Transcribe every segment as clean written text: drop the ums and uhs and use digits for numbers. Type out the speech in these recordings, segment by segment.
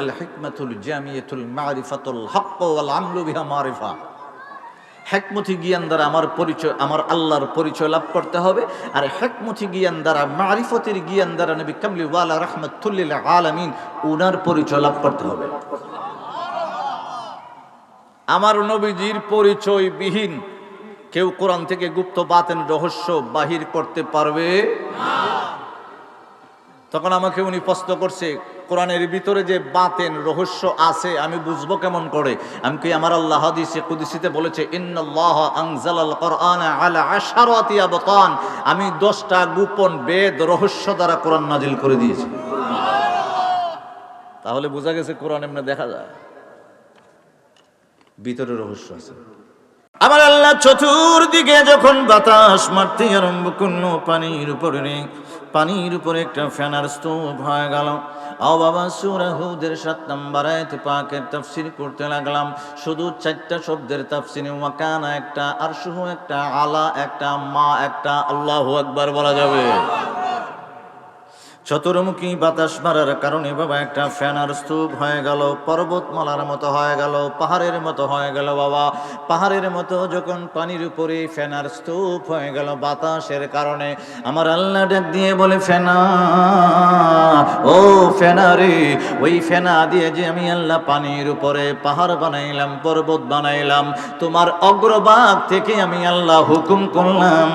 আল হিকমাতুল জামিয়াতুল মারিফাতুল হক ওয়াল আমলু বিহা মারিফা। হিকমতি জ্ঞান দ্বারা আমার পরিচয়, আমার আল্লাহর পরিচয় লাভ করতে হবে। আর হিকমতি জ্ঞান দ্বারা, মারিফতের জ্ঞান দ্বারা নবী কামলি ওয়ালা রাহমাতুল লিল আলামিন উনার পরিচয় লাভ করতে হবে। আমার নবীজির পরিচয় বিহীন কেউ কোরআন থেকে গুপ্ত বাতেন রহস্য বাহির করতে পারবে না। তখন আমাকে উনি প্রশ্ন করছে, কোরআনের ভিতরে যে বাতেন রহস্য আছে আমি বুঝবো কেমন করে? আমি কি, আমার আল্লাহ হাদিসে কুদসিতে বলেছে, ইন্নাল্লাহা আনজালাল কোরআনা আলা আশরাতি আবতান, আমি 10টা গোপন বেদ রহস্য দ্বারা কোরআন নাজিল করে দিয়েছি। তাহলে বোঝা গেছে কোরআন এমনি দেখা যায়, ভিতরে রহস্য আছে। আমার আল্লাহ চতুর্দিকে যখন বাতাস মারতে আরম্ভ করলো, পানির উপরে একটা ফেনার স্তূপ হয়ে গেল। ও বাবা, সূরা হুদের 7 নম্বর আয়াত পাকের তাফসীর করতে লাগলাম। শুধু 4টা শব্দের তাফসীর, ওয়াকানা একটা, আরশুহু একটা, আলা একটা, মা একটা। আল্লাহু আকবার বলা যাবে। চতুর্মুখী বাতাস মারার কারণে বাবা একটা ফেনার স্তূপ হয়ে গেল, পর্বতমালার মতো হয়ে গেল, পাহাড়ের মতো হয়ে গেল। বাবা, পাহাড়ের মতো যখন পানির উপরে ফেনার স্তূপ হয়ে গেল বাতাসের কারণে, আমার আল্লাহ ডাক দিয়ে বলে, ফেনা, ও ফেনা রে, ওই ফেনা দিয়ে যে আমি আল্লাহ পানির উপরে পাহাড় বানাইলাম, পর্বত বানাইলাম, তোমার অগ্রভাগ থেকে আমি আল্লাহ হুকুম করলাম,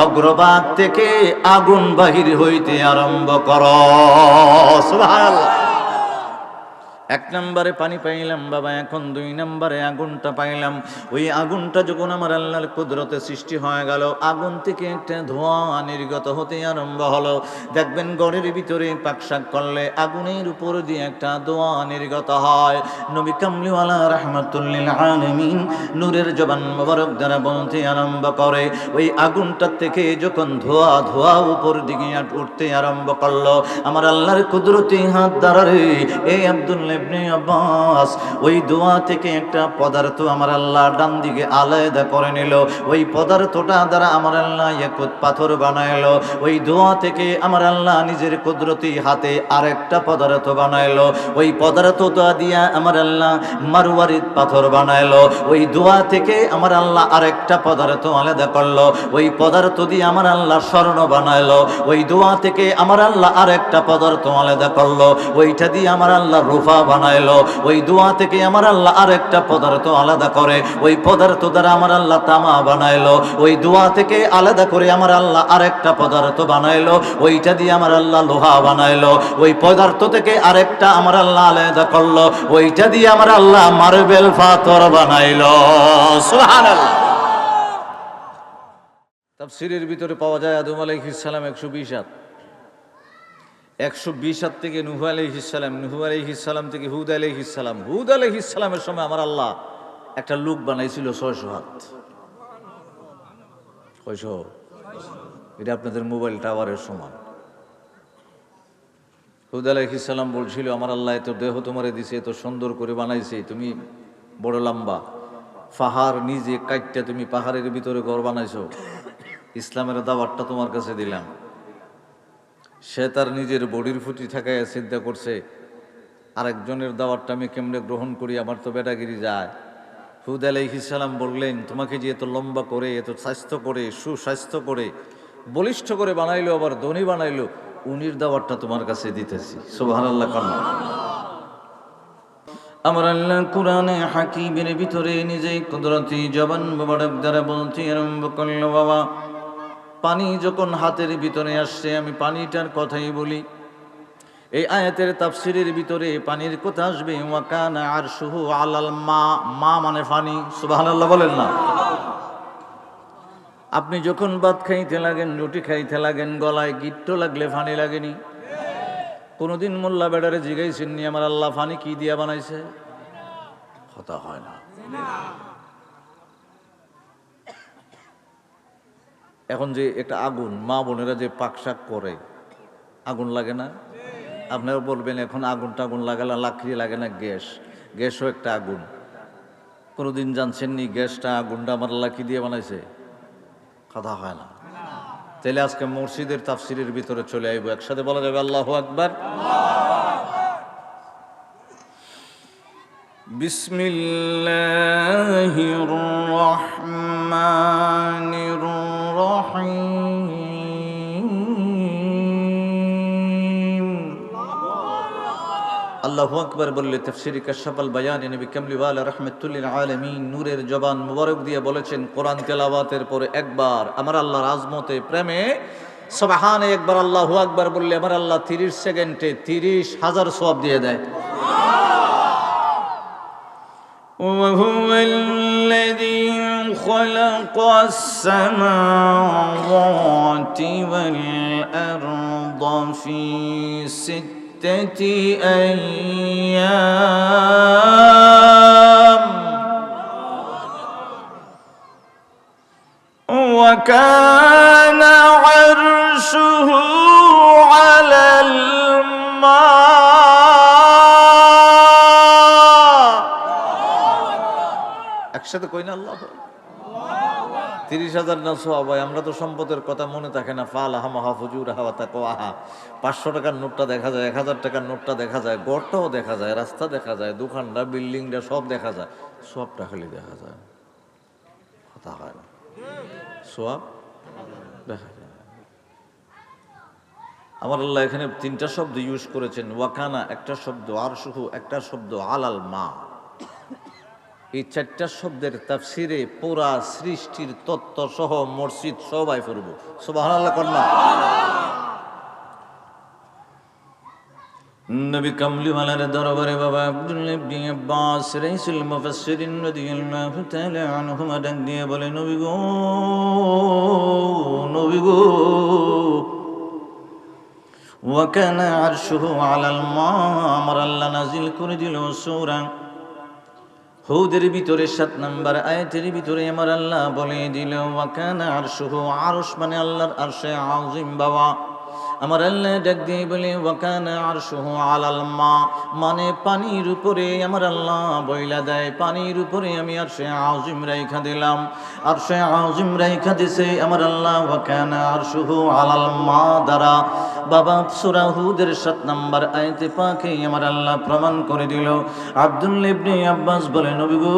অগ্রভাগ থেকে আগুন বাহির হইতে আরম্ভ কর। সুবহানাল্লাহ। 1 নম্বরে পানি পাইলাম বাবা, এখন 2 নম্বরে আগুনটা পাইলাম। ওই আগুনটা যখন আমার আল্লাহর কুদরতে সৃষ্টি হয়ে গেল, আগুন থেকে একটা ধোঁয়া নির্গত হতে আরম্ভ হলো। দেখবেন ঘরের ভিতরে পাকশাক করলে আগুনের উপর দিয়ে একটা ধোঁয়া নির্গত হয়। নবী কামলিওয়ালা রাহমাতুল লিল আলামিন নূরের জবান মোবারক দ্বারা বলতে আরম্ভ করে, ওই আগুনটা থেকে যখন ধোঁয়া উপর দিকে উঠতে আরম্ভ করলো, আমার আল্লাহর কুদরতি হাত দ্বারা রে, এই আব্দুল্লাহ ইবনে আব্বাস, ওই ধোঁয়া থেকে একটা পদার্থ আমার আল্লাহ ডান দিকে আলাদা করে নিল। ওই পদার্থটা দ্বারা আমার আল্লাহ ইয়াকুত পাথর বানাইলো। ওই ধোঁয়া থেকে আমার আল্লাহ নিজের কুদরতি হাতে আরেকটা পদার্থ বানাইলো। ওই পদার্থটা দিয়া আমার আল্লাহ মারওয়ারিদ পাথর বানাইলো। ওই ধোঁয়া থেকে আমার আল্লাহ আরেকটা পদার্থ আলাদা করলো। ওই পদার্থ দিয়ে আমার আল্লাহ স্বর্ণ বানাইলো। ওই ধোঁয়া থেকে আমার আল্লাহ আরেকটা পদার্থ আলাদা করলো। ওইটা দিয়ে আমার আল্লাহ রূপা বানাইলো। ওই ধোঁয়া থেকে আমার আল্লাহ আরেকটা পদার্থ আলাদা করে, ওই পদার্থ দ্বারা আমার আল্লাহ তামা বানাইলো। ওই ধোঁয়া থেকে আলাদা করে আমার আল্লাহ আরেকটা পদার্থ বানাইলো, ওইটা দিয়ে আমার আল্লাহ লোহা বানাইলো। ওই পদার্থ থেকে আরেকটা আমার আল্লাহ আলাদা করলো, ওইটা দিয়ে আমার আল্লাহ মার্বেল পাথর বানাইলো। সুবহানাল্লাহ। তাফসীরের ভিতরে পাওয়া যায় আদম আলাইহিস সালাম 120 হাত, 120 হাত থেকে নূহ আলাইহিস সালাম, নূহ আলাইহিস সালাম থেকে হুদ আলাইহিস সালাম, হুদ আলাইহিস সালামের সময় আমার আল্লাহ একটা লোক বানাইছিল 600 হাত। কয়শো? এটা আপনাদের মোবাইল টাওয়ারের সমান। হুদ আলাইহিস সালাম বলছিল, আমার আল্লাহ এত দেহ তোমারে দিছে, এত সুন্দর করে বানাইছে, তুমি বড় লম্বা, পাহাড় নিজে কাটটা তুমি পাহাড়ের ভিতরে ঘর বানাইছো, ইসলামের দাওয়াতটা তোমার কাছে দিলাম। সে তার নিজের বডির ফুটি ঠেকাইয়া চিন্তা করছে, আরেকজনের দাওয়াতটা আমি কেমনে গ্রহণ করি, আমার তো বেটাগিরি যায়। হুদ আলাইহিস সালাম বললেন, তোমাকে যে এত লম্বা করে, এত স্বাস্থ্য করে, সুস্বাস্থ্য করে, বলিষ্ঠ করে বানাইলো, আবার ধনী বানাইলো, উনির দাওয়াতটা তোমার কাছে দিতেছি। সুবহানাল্লাহ। কান্না আমার আল্লাহ কোরআনে হাকিমের ভিতরে নিজেই কুদরতি জবান মোবারক দ্বারা বলতে আরম্ভ করলো, বাবা, পানি যখন হাতের ভিতরে আসছে, আমি পানিটার কথাই বলি। এই আয়াতের তাফসীরের ভিতরে পানির কথা আসবে, ওয়াকানা আরশুহু আলাল মা, মা মানে পানি। সুবহানাল্লাহ বলেন না? আপনি যখন ভাত খাইতে লাগেন, রুটি খাইতে লাগেন, গলায় গিট্ট লাগলে পানি লাগেনি? কোনদিন মোল্লা বেডারে জিগাইছেন নি আমার আল্লাহ পানি কি দিয়া বানাইছে? কথা হয় না। এখন যে একটা আগুন, মা বোনেরা যে পাকশাক করে, আগুন লাগে না? আপনারা বলবেন এখন আগুন লাগালে লাকড়ি লাগে না, গ্যাসও একটা আগুন। কোনোদিন জানছেন নি গ্যাসটা, আগুনটা আমার আল্লাহ কি দিয়ে বানাইছে? কথা হয় না। তাহলে আজকে মসজিদের তাফসীরের ভিতরে চলে আইব, একসাথে বলা যাবে আল্লাহু আকবার। বিসমিল্লাহির রহমানির রহিম। আল্লাহু আকবার বললে তাফসীরে কাশফাল বায়ান নবী কামলিওয়ালা রাহমাতুল লিল আলামিন নূরের জবান মুবারক দিয়ে বলেছেন, কোরআন তেলাওয়াতের পরে একবার আমার আল্লাহর আজমতে প্রেমে সুবহানে একবার আল্লাহু আকবার বললে আমার আল্লাহ 30 সেকেন্ডে 30,000 সওয়াব দিয়ে দেয়। وهو الذي خلق السماوات والأرض في 6 أيام وكان عرشه على الماء। একসাথে কই না আল্লাহ 30,000 না সওয়াব হয়। আমরা তো সম্পদের কথা মনে থাকে না। ফালাহা মাহফুজুরাহা ওয়া তাকওয়াহা। 500 টাকার নোটটা দেখা যায়, 1000 টাকার নোটটা দেখা যায়, গড়টাও দেখা যায়, রাস্তা দেখা যায়, দোকানটা বিল্ডিংটা সব দেখা যায়, সবটা খালি দেখা যায়, কথা হয় না, সওয়াব দেখা যায়। আমার আল্লাহ এখানে 3টা শব্দ ইউজ করেছেন। ওয়াকানা একটা শব্দ, আরশুহু একটা শব্দ, আলাল মা। এই 4টা শব্দের তাফসিরে পুরা সৃষ্টির তত্ত্ব সহ মসজিদ সবাই পড়ব। সুবহানাল্লাহ কন্যা। নবী কামলিওয়ালার দরবারে বাবা আব্দুল্লাহ ইবনে আব্বাস রাইসুল মুফাসসিরিন রাদিয়াল্লাহু তাআলা আনহুমা ডাক দিয়ে বলে, নবী গো, নবী গো, ওয়া কানা আরশুহু আলাল মা। আমার আল্লাহ নাজিল করে দিল সূরা হুদের ভিতরে 7 নম্বর আয়াতের ভিতরে আমার আল্লাহ বলে দিল, ওয়া কানা আরশুহু, আরশ মানে আল্লাহর আরশে আযীম বাবা। আমার আল্লাহ ডাক দিয়ে বলে, ওয়া কানা আরশুহু আলাল মা, মানে পানির উপরে আমার আল্লাহ বইলা দেয়, পানির উপরে আমি আরশে আযীম রাইখা দিলাম। আরশে আযীম রাইখা দিছে আমার আল্লাহ ওয়া কানা আরশুহু আলাল মা দ্বারা। বাবা সূরা হুদের 7 নম্বর আয়াতে পাকে আমার আল্লাহ প্রমাণ করে দিল। আব্দুল্লাহ ইবনে আব্বাস বলে, নবী গো,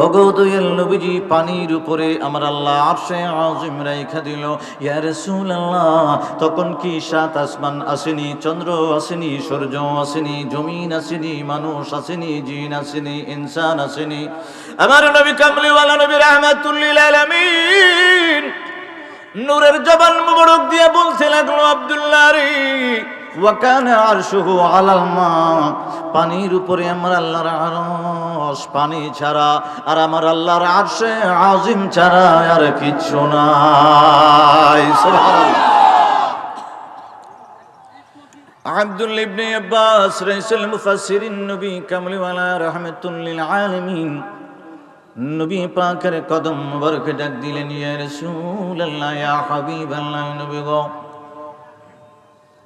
ওগো দয়াল নবীজি, পানির উপরে আমার আল্লাহ আরশে আযীম রাইখা দিল। ইয়া রাসূলুল্লাহ, তখন কি 7 আসমান আসেনি, চন্দ্র আসেনি, সূর্য আসেনি, জমিন আসেনি, মানুষ আসেনি, জিন আসেনি, ইনসান আসেনি? আমার নবী কামলিওয়ালা নবী রাহমাতুল লিল আলামিন নূরের জবান মুবারক দিয়ে বলতে লাগলো, আব্দুল্লাহ রে, ওয়া কানা আরশুহু আলাল মা, পানির উপরে আমার আল্লাহর আরশ, পানি ছাড়া আর আমার আল্লাহর আরশে আযীম ছাড়া আর কিচ্ছু নাই। সুবহানাল্লাহ। আব্দুল্লাহ ইবনে আব্বাস রাইসুল মুফাসসিরিন নবী কামলিওয়ালা রাহমাতুল লিল আলামিন নবী পাকের কদম মুবারক ডাক দিলেন, ইয়া রাসূলুল্লাহ, ইয়া হাবিবাল্লাহ, নবী গো,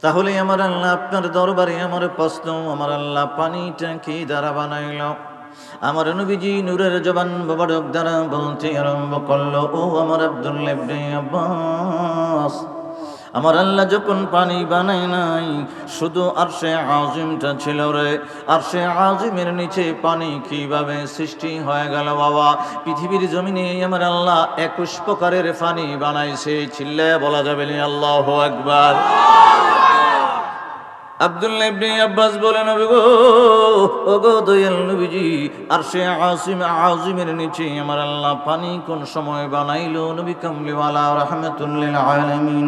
তাহলে আমার আল্লাহ আপনার দরবারে আমার প্রশ্ন, আমার আল্লাহ পানিটা কি দ্বারা বানাইল? আমার নবীজি নূরের জবান মুবারক দ্বারা বলতে আরম্ভ করলো, ও আমার আব্দুল্লাহ ইবনে আব্বাস, আমার আল্লাহ যখন পানি বানায় নাই, শুধু আরশে আযীমটা ছিল রে। আরশে আযীমের নিচে পানি কিভাবে সৃষ্টি হয়ে গেল বাবা? পৃথিবীর জমিনে আমার আল্লাহ 21 প্রকারের পানি বানাইছে। চিল্লায়া বলা যাবে না আল্লাহু আকবার? আব্দুল্লাহ ইবনে আব্বাস বলেন, নবী গো, ওগো দয়াল নবীজি, আরশে আযীমের নিচে আমার আল্লাহ পানি কোন সময় বানাইলো? নবী কামলিওয়ালা রাহমাতুল লিল আলামিন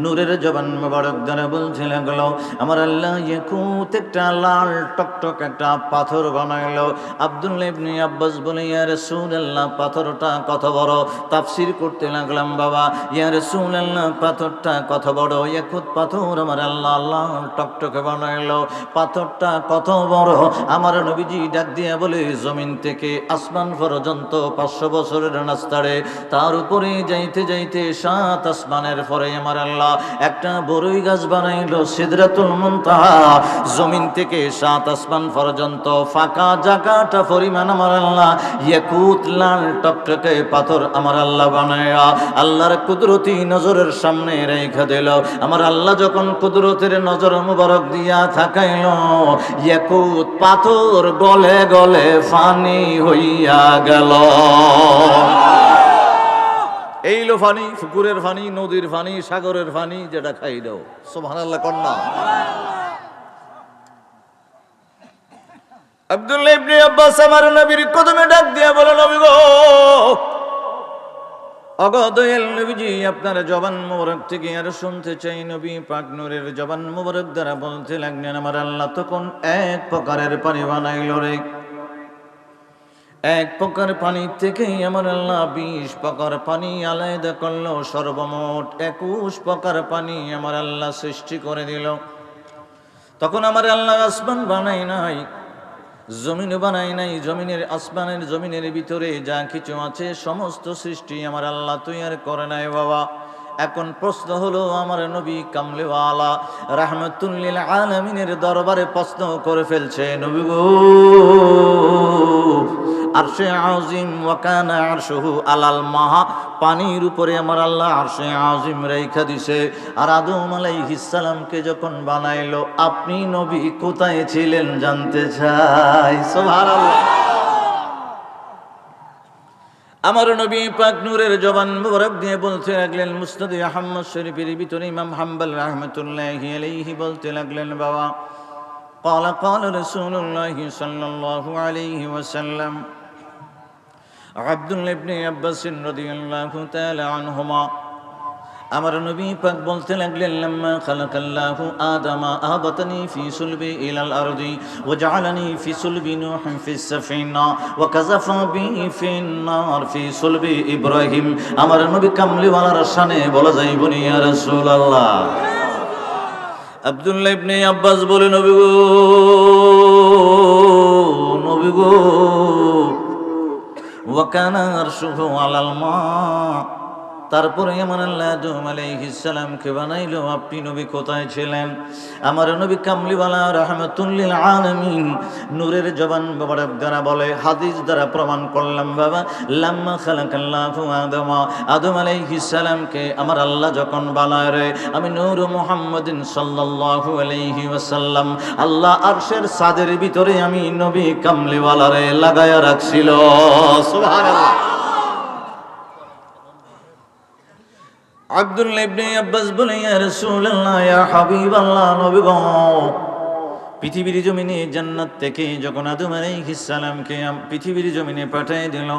নূরের জবান মুবারক দ্বারা বলতে লাগলো, আমার আল্লাহ ইয়াকুত একটা লাল টকটক একটা পাথর বানাইলো। আব্দুল্লাহ ইবনে আব্বাস বলে, ইয়া রাসূলুল্লাহ, পাথরটা কত বড়? তাফসীর করতে লাগলাম বাবা, ইয়া রাসূলুল্লাহ, পাথরটা কত বড়? ইয়াকুত পাথর আমার আল্লাহ লাল টকটক বানাইলো। পাথরটা কত বড়? আমার নবীজি ডাক দিয়ে বলে, জমিন থেকে আসমান পর্যন্ত 500 বছরের রাস্তারে, তার উপরে যাইতে যাইতে 7 আসমানের পরে আমার আল্লাহ একটা বড়ই গাছ বানাইলো, সিদরাতুল মুনতাহা। জমিন থেকে 7 আসমান পর্যন্ত ফাঁকা জায়গাটা পরিমাণ আমার আল্লাহ ইয়াকুত লাল টকটকে পাথর আমার আল্লাহ বানায়া আল্লাহর কুদরতি নজরের সামনে রেখে দিল। আমার আল্লাহ যখন কুদরতের নজর মুবারক পলক দিয়া থাকাইল, ইয়াকুত পাথর গলে গলে ফানি হইয়া গেল। এইলো ফানি, পুকুরের ফানি, নদীর ফানি, সাগরের ফানি, যেটা খাই দাও। সুবহানাল্লাহ কন্যা। আব্দুল্লাহ ইবনে আব্বাস আমার নবীর কদমে ডাক দিয়া বলে, নবী গো, অগদয়াল নবীজি, আপনার জবান মোবারক থেকে আর শুনতে চাই। নবী পাক নূরের জবান মোবারক দ্বারা বলতে লাগলেন, আমার আল্লাহ তখন এক প্রকারের পানি বানাইল রে। এক প্রকার পানি থেকেই আমার আল্লাহ 20 প্রকার পানি আলাদা করলো, সর্বমোট 21 প্রকার পানি আমার আল্লাহ সৃষ্টি করে দিল। তখন আমার আল্লাহ আসমান বানাই নাই, জমিন বানাই নাই, জমিনের আসমানের জমিনের ভিতরে যা কিছু আছে সমস্ত সৃষ্টি আমার আল্লাহ তৈরি করে নাই বাবা। এখন প্রশ্ন হলো, আমার নবী কামলিওয়ালা রাহমাতুল লিল আলামিনের দরবারে প্রশ্ন করে ফেলছে, নবী গো, আরশে আজিম ওয়া কানা আরশুহু আলাল মা, পানির উপরে আমার আল্লাহ আরশে আজিম রেখা দিছে। আর আদম আলাইহিস সালামকে যখন বানাইলো, আপনি নবী কোথায় ছিলেন জানতে চাই। সুবহানাল্লাহ। আমার নবী পাক নূরের জবান মুবারক দিয়ে বলতে লাগলেন, মুসনাদ আহমদ শরীফের ভিতরে ইমাম হাম্বল রাহমাতুল্লাহি আলাইহি বলতে লাগলেন, বাবা, قال قال رسول الله صلى الله عليه وسلم, আব্দুল্লাহ ইবনে আব্বাস রাদিয়াল্লাহু তাআলা আনহুমা, আমার নবী পাক বলতে লাগলেন, লাম্মা খালাকাল্লাহু আদামা আহবাতানি ফি সুলবি ইলাল আরদি ওয়া জাআলানি ফি সুলবি নূহিন ফিস সাফিনা ওয়া কাযাফা বি ফিন নার ফি সুলবি ইব্রাহিম। আমার নবী কামলিওয়ালার শানে বলা যাইব না ইয়া রাসূলুল্লাহ। আব্দুল্লাহ ইবনে আব্বাস বলে, নবী গো, নবী গো, ওয়া কানা আরশুহু আলাল মা, তারপরে আমার আল্লাহ আদম আলাইহিস সালামকে বানাইলো, আপনি নবী কোথায় ছিলেন? আমার নবী কামলিওয়ালা রাহমাতুল লিল আলামিন নূরের জবান মুবারক দ্বারা বলে, হাদিস দ্বারা প্রমাণ করলাম বাবা, লাম্মা খালাকাল্লাহু আদমা, আদম আলাইহিস সালামকে আমার আল্লাহ যখন বানায় রে, আমি নূর মুহাম্মাদিন সাল্লাল্লাহু আলাইহি ওয়াসাল্লাম আল্লাহ আরশের ছাদের ভিতরে আমি নবী কামলিওয়ালারে লাগায়া রাখছিল। সুবহানাল্লাহ। আব্দুল্লাহ ইবনে আব্বাস বলে, ইয়া রাসূলুল্লাহ, ইয়া হাবিবাল্লাহ, নবী গো, পৃথিবীর জমিনে জান্নাত থেকে যখন আদম আলাইহিস সালামকে পৃথিবীর জমিনে পাঠিয়ে দিল,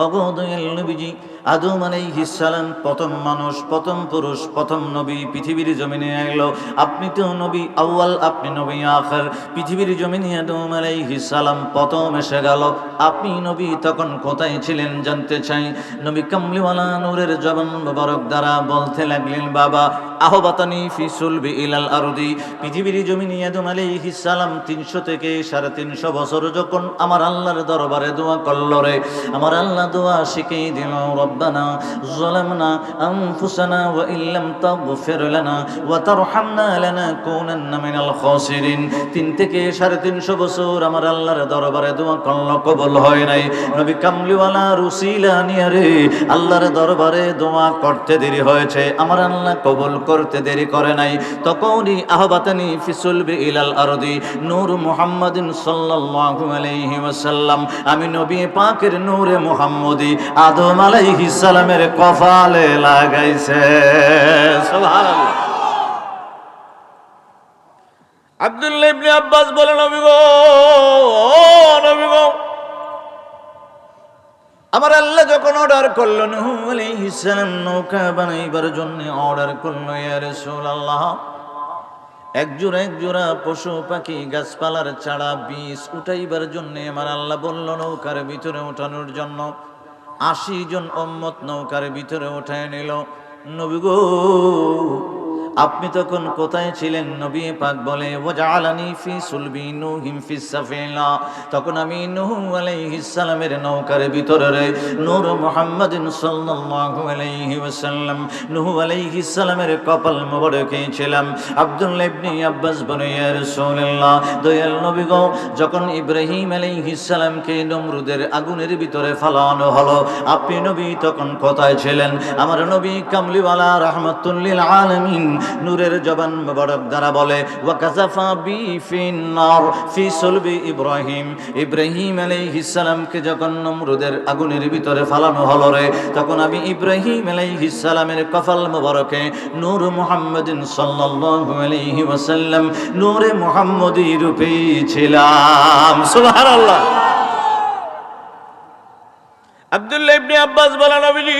ওগো দয়াল নবীজি, আদম আলাইহিস সালাম প্রথম মানুষ, প্রথম পুরুষ, প্রথম নবী পৃথিবীর জমিনে এলো। আপনি তো নবী আউয়াল, আপনি নবী আখির। পৃথিবীর জমিনে আদম আলাইহিস সালাম প্রথম এসে গেল, আপনি নবী তখন কোথায় ছিলেন জানতে চাই। নবী কামলিওয়ালা নূরের জবান মুবারক দ্বারা বলতে লাগলেন, বাবা, আহবাতানি ফি সুলবি ইলাল আরদি, পৃথিবীর জমিনে আদম আলাইহিস সালাম 300 থেকে 350 বছর যখন আমার আল্লাহর দরবারে দোয়া করলো রে, আমার আল্লাহ দোয়া শিখিয়ে দিল, রব্বানা যালামনা আনফুসানা ওয়া ইল্লাম তাগফির লানা ওয়া তারহামনা লানাকুনান্না মিনাল খাসিরিন। 3 থেকে 350 বছর আমার আল্লাহর দরবারে দোয়া করলো, কবুল হয় নাই। নবী কামলিওয়ালা রুসিলা নিয়ে রে আল্লাহর দরবারে দোয়া করতে দেরি হয়েছে, আমার আল্লাহ কবুল করতে দেরি করে নাই। তখনই আহবাতানি ফি সুলবি ইলাল আরদি, নূর মুহাম্মাদিন সাল্লাল্লাহু আলাইহি ওয়াসাল্লাম, আমি নবী পাকের নূরে মুহাম্মদি আদম আলাইহিস সালামের কপালে লাগাইছে। সুবহানাল্লাহ। আব্দুল্লাহ ইবনে আব্বাস বলে, নবী গো, নবী গো, আমার আল্লাহ যখন অর্ডার করলো নূহ আলাইহিস সালাম নৌকা বানাইবার জন্য অর্ডার করলো, ইয়া রাসূলুল্লাহ, এক জোড়া পশু পাখি গাছপালার চারা বীজ উঠাইবার জন্য আমার আল্লাহ বলল নৌকার ভিতরে ওঠানোর জন্য। 80 জন উম্মত নৌকার ভিতরে উঠায় নিল। নবী গো, আপনি তখন কোথায় ছিলেন? নবী পাক বলে, ওয়াজআলানি ফি সুলবি নূহিন ফিস সাফিনা, তখন আমি নূহ আলাইহিস সালামের নৌকার ভিতরে রে নূর মুহাম্মাদিন সাল্লাল্লাহু আলাইহি ওয়াসাল্লাম নূহ আলাইহিস সালামের কপাল মোবারকে ছিলাম। আব্দুল্লাহ ইবনে আব্বাস বলে, ইয়া রাসূলুল্লাহ, দয়াল নবী গো, যখন ইব্রাহিম আলাইহিস সালামকে নমরুদের আগুনের ভিতরে ফালানো হলো, আপনি নবী তখন কোথায় ছিলেন? আমার নবী কামলিওয়ালা রাহমাতুল লিল আলামিন নূরের জবান মোবারক দ্বারা বলে ওয়া কাযাফা বি ফিন্নার ফি সুলবি ইব্রাহিম। ইব্রাহিম আলাইহিস সালামকে যখন নমরুদের আগুনের ভিতরে ফালানো হলো রে, তখন আমি ইব্রাহিম আলাইহিস সালামের কপাল মোবারকে নূর মুহাম্মাদিন সাল্লাল্লাহু আলাইহি ওয়াসাল্লাম নূরে মুহাম্মদী রূপে ছিলাম। সুবহানাল্লাহ। আব্দুল্লাহ ইবনে আব্বাস বলেন, নবীজি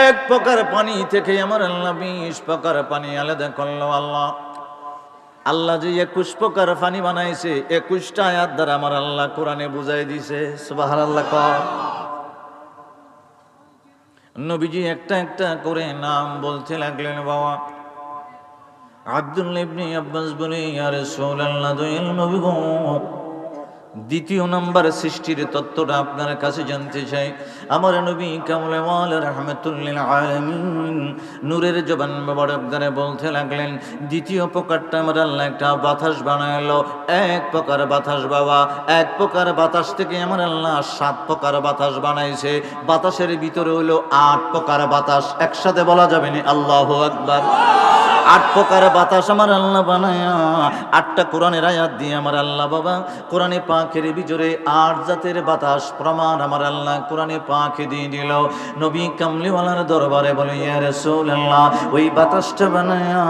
এক প্রকার পানি থেকে আমার আল্লাহ 20 প্রকার পানি আলাদা করলো। আল্লাহ যে 21 প্রকার পানি বানাইছে 21টা আয়াত দ্বারা আমার আল্লাহ কোরআনে বুঝাই দিছে। সুবহানাল্লাহ। নবীজি একটা একটা করে নাম বলতে লাগলেন। বাবা আব্দুল্লাহ ইবনে আব্বাস বলে, ইয়া রাসূলুল্লাহ দয়াল নবী গো, দ্বিতীয় নাম্বার সৃষ্টির তত্ত্বটা আপনার কাছে জানতে চাই। আমার নবী কামলে ওয়ালা রাহমাতুল লিল আলামিন নূরের জবান মোবারক দ্বারা বলতে লাগলেন, দ্বিতীয় প্রকারটা আমার আল্লাহ একটা বাতাস বানাইলো। এক প্রকার বাতাস বাবা, এক প্রকার বাতাস থেকে আমার আল্লাহ 7 প্রকার বাতাস বানাইছে। বাতাসের ভিতরে হইলো 8 প্রকার বাতাস। একসাথে বলা যাবে না আল্লাহু আকবার। 8 প্রকার বাতাস আমার আল্লাহ বানায়া 8টা কোরআনের আয়াত দিয়ে আমার আল্লাহ বাবা কোরআনে পাকের ভিতরে 8 জাতের বাতাস প্রমাণ আমার আল্লাহ কোরআনে পাকে দিয়ে দিল। নবী কামলিওয়ালার দরবারে বলে, ইয়া রাসূলুল্লাহ ওই বাতাসটা বানায়া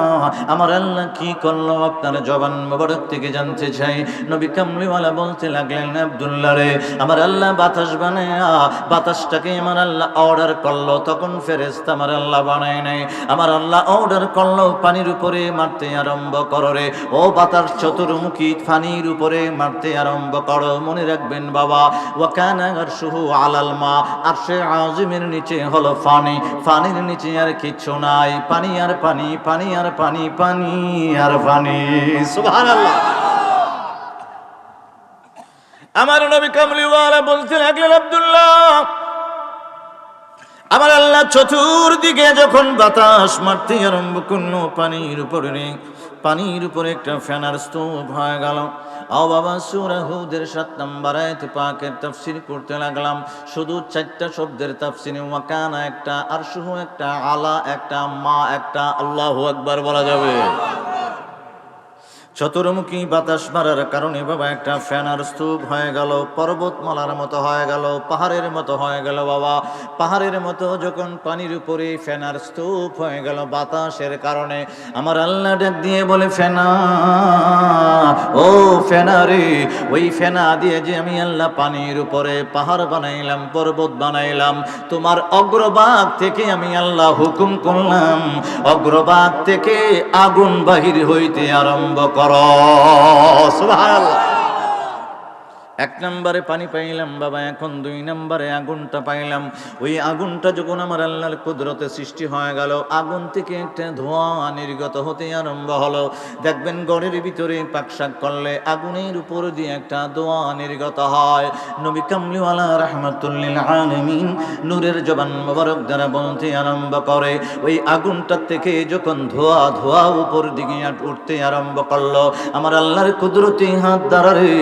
আমার আল্লাহ কি করলো আপনার জবান মোবারক থেকে জানতে চাই। নবী কামলিওয়ালা বলতে লাগলেন, আব্দুল্লাহ রে, আমার আল্লাহ বাতাস বানায়া বাতাসটাকে আমার আল্লাহ অর্ডার করলো। তখন ফেরেশতা আমার আল্লাহ বানায় নাই, আমার আল্লাহ অর্ডার করলো পানির উপরে মারতে আরম্ভ করো রে। ও বাতাস চতুর্মুখী পানির উপরে মারতে আরম্ভ করো। মনে রাখবেন বাবা, ওয়া কানা আরশুহু আলাল মা, আরশে আজিমের নিচে হলো পানি, পানির নিচে আর কিছু নাই। পানি আর পানি, পানি আর পানি, পানি আর পানি। সুবহানাল্লাহ। আমার নবী কামলিওয়ালা বলতে লাগলেন, আব্দুল্লাহ আমার আল্লাহ চতুর্দিকে যখন বাতাস মারতে আরম্ভ করলো পানির উপরে একটা ফেনার স্তূপ হয়ে গেল। ও বাবা সূরা হুদের 7 নম্বর আয়াত পাকের তাফসীর করতে লাগলাম। শুধু 4টা শব্দের তাফসীরে ওয়া কানা একটা, আরশুহু একটা, আলা একটা, মা একটা। আল্লাহু আকবার বলা যাবে। চতুর্মুখী বাতাস মারার কারণে বাবা একটা ফেনার স্তূপ হয়ে গেল, পর্বতমালার মতো হয়ে গেল, পাহাড়ের মতো হয়ে গেল। বাবা পাহাড়ের মতো যখন পানির উপরে ফেনার স্তূপ হয়ে গেল বাতাসের কারণে, আমার আল্লাহ ডাক দিয়ে বলে, ফেনা ও ফেনা রে, ওই ফেনা দিয়ে যে আমি আল্লাহ পানির উপরে পাহাড় বানাইলাম, পর্বত বানাইলাম, তোমার অগ্রভাগ থেকে আমি আল্লাহ হুকুম করলাম অগ্রভাগ থেকে আগুন বাহির হইতে আরম্ভ কর। সুবহানাল্লাহ। 1 নম্বরে পানি পাইলাম বাবা, এখন 2 নম্বরে আগুনটা পাইলাম। ওই আগুনটা যখন আমার আল্লাহর কুদরতে সৃষ্টি হয়ে গেল, আগুন থেকে একটা ধোঁয়া নির্গত হতে আরম্ভ হলো। দেখবেন ঘরের ভিতরে পাকশাক করলে আগুনের উপর দিয়ে একটা ধোঁয়া নির্গত হয়। নবী কামলিওয়ালা রাহমাতুল লিল আলামিন নূরের জবান মোবারক দ্বারা বলতে আরম্ভ করে, ওই আগুনটা থেকে যখন ধোঁয়া ধোঁয়া উপর দিকে উঠতে আরম্ভ করলো, আমার আল্লাহর কুদরতি হাত দ্বারা রে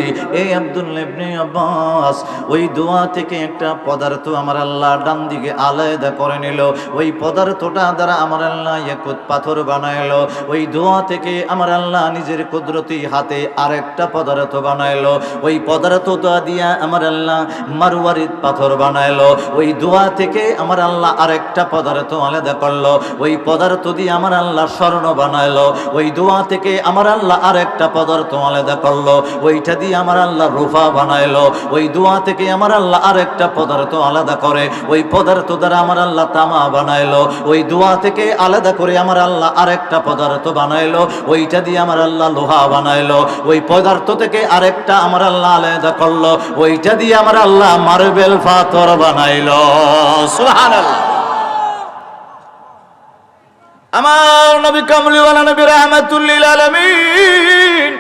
এই আব্দুল্লাহ ইবনে আব্বাস ওই ধোঁয়া থেকে একটা পদার্থ আমার আল্লাহ ডান দিকে আলাদা করে নিল। ওই পদার্থটা দ্বারা আমার আল্লাহ ইয়াকুত পাথর বানাইলো। ওই ধোঁয়া থেকে আমার আল্লাহ নিজের কুদরতি হাতে আরেকটা পদার্থ বানাইলো। ওই পদার্থটা দিয়া আমার আল্লাহ মারওয়ারিদ পাথর বানাইলো। ওই ধোঁয়া থেকে আমার আল্লাহ আরেকটা পদার্থ আলাদা করলো। ওই পদার্থ দিয়ে আমার আল্লাহ স্বর্ণ বানাইলো। ওই ধোঁয়া থেকে আমার আল্লাহ আরেকটা পদার্থ আলাদা করলো। ওইটা দিয়ে আমার আল্লাহ রূপা বানাইলো। ওই ধোঁয়া থেকে আমার আল্লাহ আরেকটা পদার্থ আলাদা করে, ওই পদার্থ দ্বারা আমার আল্লাহ তামা বানাইলো। ওই ধোঁয়া থেকে আলাদা করে আমার আল্লাহ আরেকটা পদার্থ বানাইলো, ওইটা দিয়ে আমার আল্লাহ লোহা বানাইলো। ওই পদার্থ থেকে আরেকটা আমার আল্লাহ আলাদা করলো, ওইটা দিয়ে আমার আল্লাহ মার্বেল পাথর বানাইলো। সুবহানাল্লাহ। আমার নবী কামলিওয়ালা নবী রাহমাতুল লিল আলামিন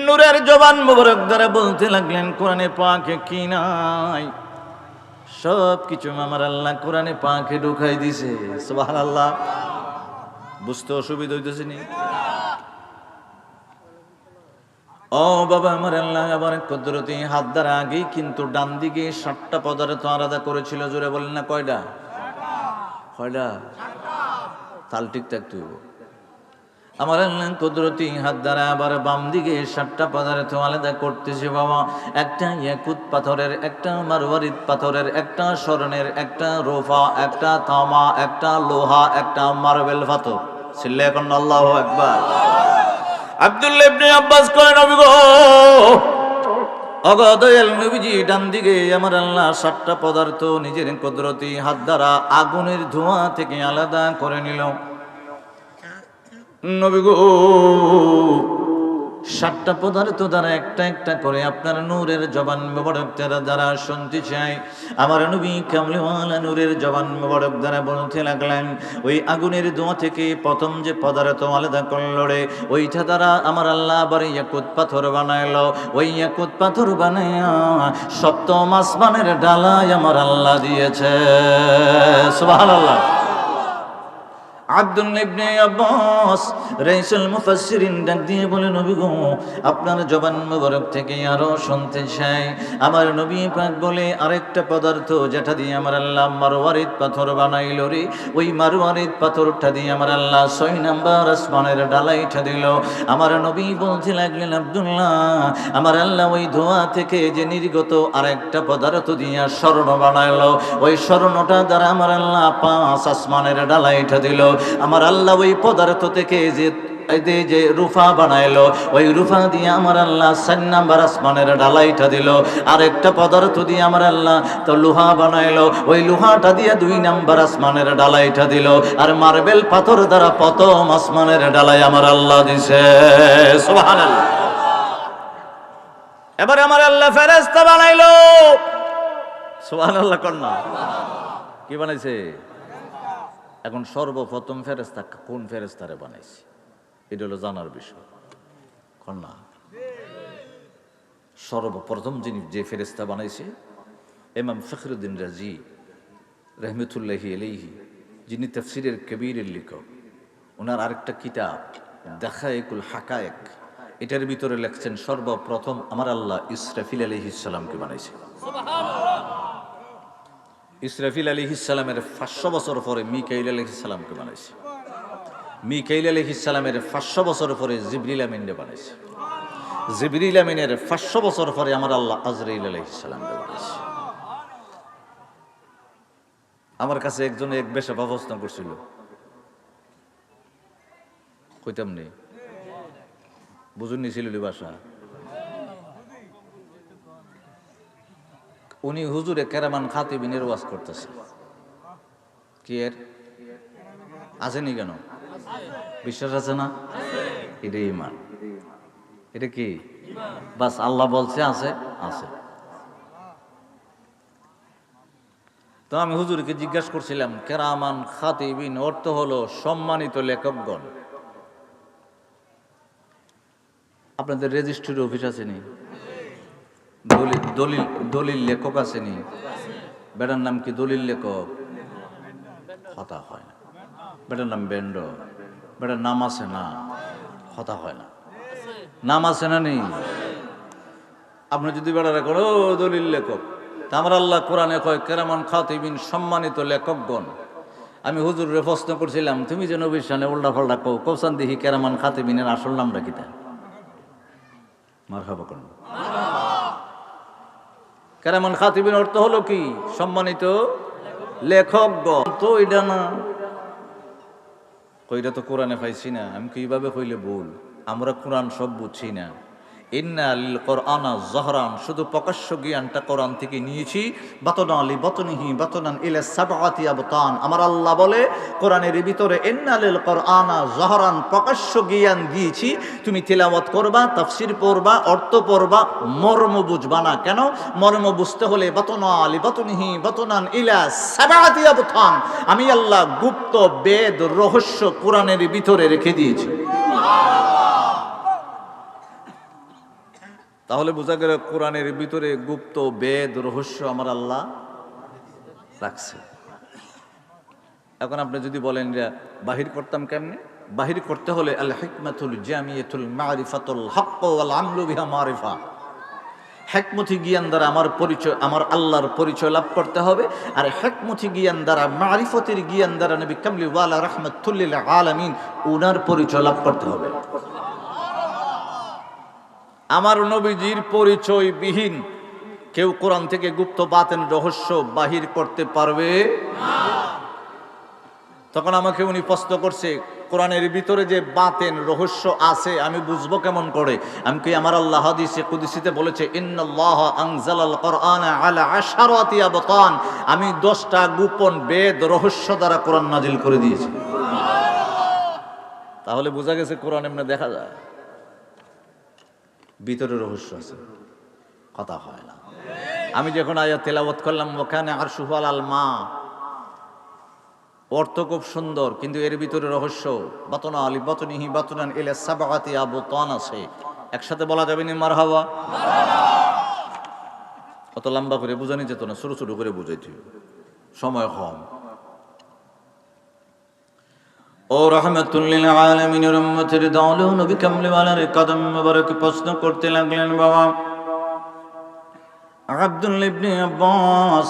নূরের জবান মোবারক দ্বারা বলতে লাগলেন, কোরআনে পাকে কি নাই সব কিছু আমার আল্লাহ কোরআনে পাকে ঢুকাই দিছে। সুবহানাল্লাহ। বুঝতে অসুবিধা হইতেছে নি? ও বাবা আমার আল্লাহ আবার কুদরতি হাত দ্বারা আগে কিন্তু ডান দিকে 7টা পদার্থ আলাদা করেছিল। জোরে বলেন না কয়টা? কয়টা? তাল ঠিক থাকতে হইব। আমার আল্লাহ কুদরতি হাত দ্বারা আবার বাম দিকে 7টা পদার্থ আলাদা করতেছে বাবা। একটা ইয়াকুত পাথরের, একটা মারওয়ারিদ পাথরের, একটা স্বর্ণের, একটা রূপা, একটা তামা, একটা লোহা, একটা মার্বেল পাথর। চিল্লায়ে কোন আল্লাহু আকবার। আব্দুল্লাহ ইবনে আব্বাস কয় নবী গো, অগদয়াল নবীজি ডান দিকে আমার আল্লাহ 7টা পদার্থ নিজের কুদরতি হাত দ্বারা আগুনের ধোঁয়া থেকে আলাদা করে নিল। নবী গো 7টা পদার্থ দ্বারা একটা একটা করে আপনার নূরের জবান মোবারক দ্বারা শুনতে চাই। আমার নবী কামলিওয়ালা নূরের জবান মোবারক দ্বারা বলতে লাগলেন, ওই আগুনের ধোঁয়া থেকে প্রথম যে পদার্থ আলাদা করল রে, ওইটা দ্বারা আমার আল্লাহ আবার ইয়াকুত পাথর বানাইলো। ওই ইয়াকুত পাথর বানাইয়া সপ্তম আসমানের ডালায় আমার আল্লাহ দিয়েছে। সুবহানাল্লাহ। আব্দুল্লাহ ইবনে আব্বাস রাইসুল মুফাসসিরিন ডাক দিয়ে বলে, নবী গো আপনার জবান মোবারক থেকে আরো শুনতে চাই। আমার নবী পাক বলে, আরেকটা পদার্থ যেটা দিয়ে আমার আল্লাহ মারওয়ারিদ পাথর বানাইল রে, ওই মারওয়ারিদ পাথরটা দিয়ে আমার আল্লাহ 6 নাম্বার আসমানের ডালাইটা দিল। আমার নবী বলতে লাগলেন, আব্দুল্লাহ আমার আল্লাহ ওই ধোঁয়া থেকে যে নির্গত আরেকটা পদার্থ দিয়ে স্বর্ণ বানাইলো, ওই স্বর্ণটা দ্বারা আমার আল্লাহ 5 আসমানের ডালাইটা দিল। আমার আল্লাহ ওই পদার্থ থেকে যে রূপা বানাইলো, ওই রূপা দিয়ে আমার আল্লাহ 4 নাম্বার আসমানের ডালাইটা দিল। আরেকটা পদার্থ দিয়ে আমার আল্লাহ তো লোহা বানাইলো, ওই লোহাটা দিয়ে 2 নাম্বার আসমানের ডালাইটা দিল। আর মার্বেল পাথর দ্বারা প্রথম আসমানের ডালাই আমার আল্লাহ দিছে। সুবহানাল্লাহ। এবারে আমার আল্লাহ ফেরেশতা বানাইলো। সুবহানাল্লাহ কন্যা কি বানাইছে? এখন সর্বপ্রথম ফেরেশতা কোন ফেরেশতারে বানাইছে এটা হলো জানার বিষয়। কন্যা সর্বপ্রথম যিনি যে ফেরেশতা বানাইছে ইমাম ফখরুদ্দিন রাজি রহমতুল্লাহি আলাইহি, যিনি তাফসীরের কবিরের লেখক, ওনার আরেকটা কিতাব দাখায়েকুল হাকায়েক, এটার ভিতরে লেখছেন সর্বপ্রথম আমার আল্লাহ ইসরাফিল আলাইহিস সালামকে বানাইছে। ইসরাফিল আলাইহিস সালামের 500 বছর পরে মিকাইল আলাইহিস সালামকে বানাইছে। মিকাইল আলাইহিস সালামের 500 বছর পরে জিবরিল আমিনকে বানাইছে। জিবরিল আমিনের 500 বছর পরে আমার আল্লাহ আজরাইল আলাইহিস সালামকে বানাইছে। আমার কাছে একজন এক বেশা প্রশ্ন করছিল, কইতাম নেই বুঝুন নিছিল ভাষা। উনি হুজুরে কেরামান খাতিবিনের ওয়াজ করতেছে। কি এর আসেনি কেন? বিশ্বাস আছে না? এটা ঈমান। এটা কি? বাস আল্লাহ বলছে আছে আছে। তো আমি হুজুরকে জিজ্ঞাসা করছিলাম, কেরামান খাতিবিন অর্থ হলো সম্মানিত লেখকগণ। আপনাদের রেজিস্ট্রি অফিস আসেনি? দলিল লেখক আসেনি? বেটার নাম কি দলিল লেখক? হতা হয় না। বেটার নাম বেন্ড, বেটার নাম আছে না, হতা হয় না। নাম আছে না নেই? আপনি যদি বেটারা করো দলিল লেখক, তা আমার আল্লাহ কোরআনে কয় কেরামান খাতিবিন সম্মানিত লেখকগণ। আমি হুজুরে প্রশ্ন করছিলাম, তুমি যে নবীর সামনে উল্টা পাল্টা কৌসান দেখি কেরামান খাতিবিনের আসল নামটা কি? তা মারহাবা করুন। কেরামান খাতিবিন অর্থ হলো কি? সম্মানিত লেখকগণ। তো এটা না, কইটা তো কোরআনে পাইছি না। আমি কিভাবে কইলে ভুল? আমরা কোরআন সব বুঝছি না। ইন্না লিল কোরআনা জহরান, শুধু প্রকাশ্য জ্ঞানটা কোরআন থেকে নিয়েছি। বাতনা লি বাতনিহি বাতনান ইলা সাবআতি আবতান। আমার আল্লাহ বলে কোরআনের ভিতরে ইন্না লিল কোরআনা জহরান, প্রকাশ্য জ্ঞান দিয়েছি। তুমি তিলাওয়াত করবা, তাফসীর পড়বা, অর্থ পড়বা, মর্ম বুঝবা না। কেন? মর্ম বুঝতে হলে বাতনা লি বাতনিহি বাতনান ইলা সাবআতি আবতান, আমি আল্লাহ গুপ্ত বেদ রহস্য কোরআনের ভিতরে রেখে দিয়েছি। তাহলে বোঝা গেল কোরআনের ভিতরে গুপ্ত বেদ রহস্য আমার আল্লাহ রাখছে। এখন আপনি যদি বলেন যে বাহির করতাম কেমনে? বাহির করতে হলে আল হিকমাতুল জামিয়াতুল মারিফাতুল হক ওয়াল আমলু বিহা মারিফা, হেকমতি জ্ঞান দ্বারা আমার পরিচয়, আমার আল্লাহর পরিচয় লাভ করতে হবে। আর হেকমতি জ্ঞান দ্বারা, মারিফতের জ্ঞান দ্বারা নবী কামলি ওয়ালা রাহমাতুল লিল আলামিন উনার পরিচয় লাভ করতে হবে। আমার নবীজির পরিচয় বিহীন কেউ কোরআন থেকে গুপ্ত বাতেন রহস্য বাহির করতে পারবে না। তখন আমাকে উনি প্রশ্ন করছে, কোরআনের ভিতরে যে বাতেন রহস্য আছে আমি বুঝবো কেমন করে? আমি কি, আমার আল্লাহ হাদিসে কুদসিতে বলেছে, ইন্নাল্লাহ আনজালাল কোরআনা আলা আশারাতি আবতান, আমি 10টা গোপন বেদ রহস্য দ্বারা কোরআন নাজিল করে দিয়েছি। তাহলে বোঝা গেছে কোরআন এমনি দেখা যায়, ভিতরে রহস্য আছে, কথা হয় না। আমি যখন আয়াত তেলাওয়াত করলাম, ওখানে আরশুহু আলাল মা, অর্থ খুব সুন্দর, কিন্তু এর ভিতরে রহস্য, বাতনা আলি বাতনিহি বাতনান ইলা সাবআতি আবতান আছে। একসাথে বলা যাবে না মারহাবা? অত লম্বা করে বোঝানি যেত না, ছোট ছোট করে বুঝাইতে, সময় কম। ও রাহমাতুল লিল আলামিনের উম্মতের দল, নবী কামলিওয়ালার কদম মোবারক প্রশ্ন করতে লাগলেন, বাবা আব্দুল্লাহ ইবনে আব্বাস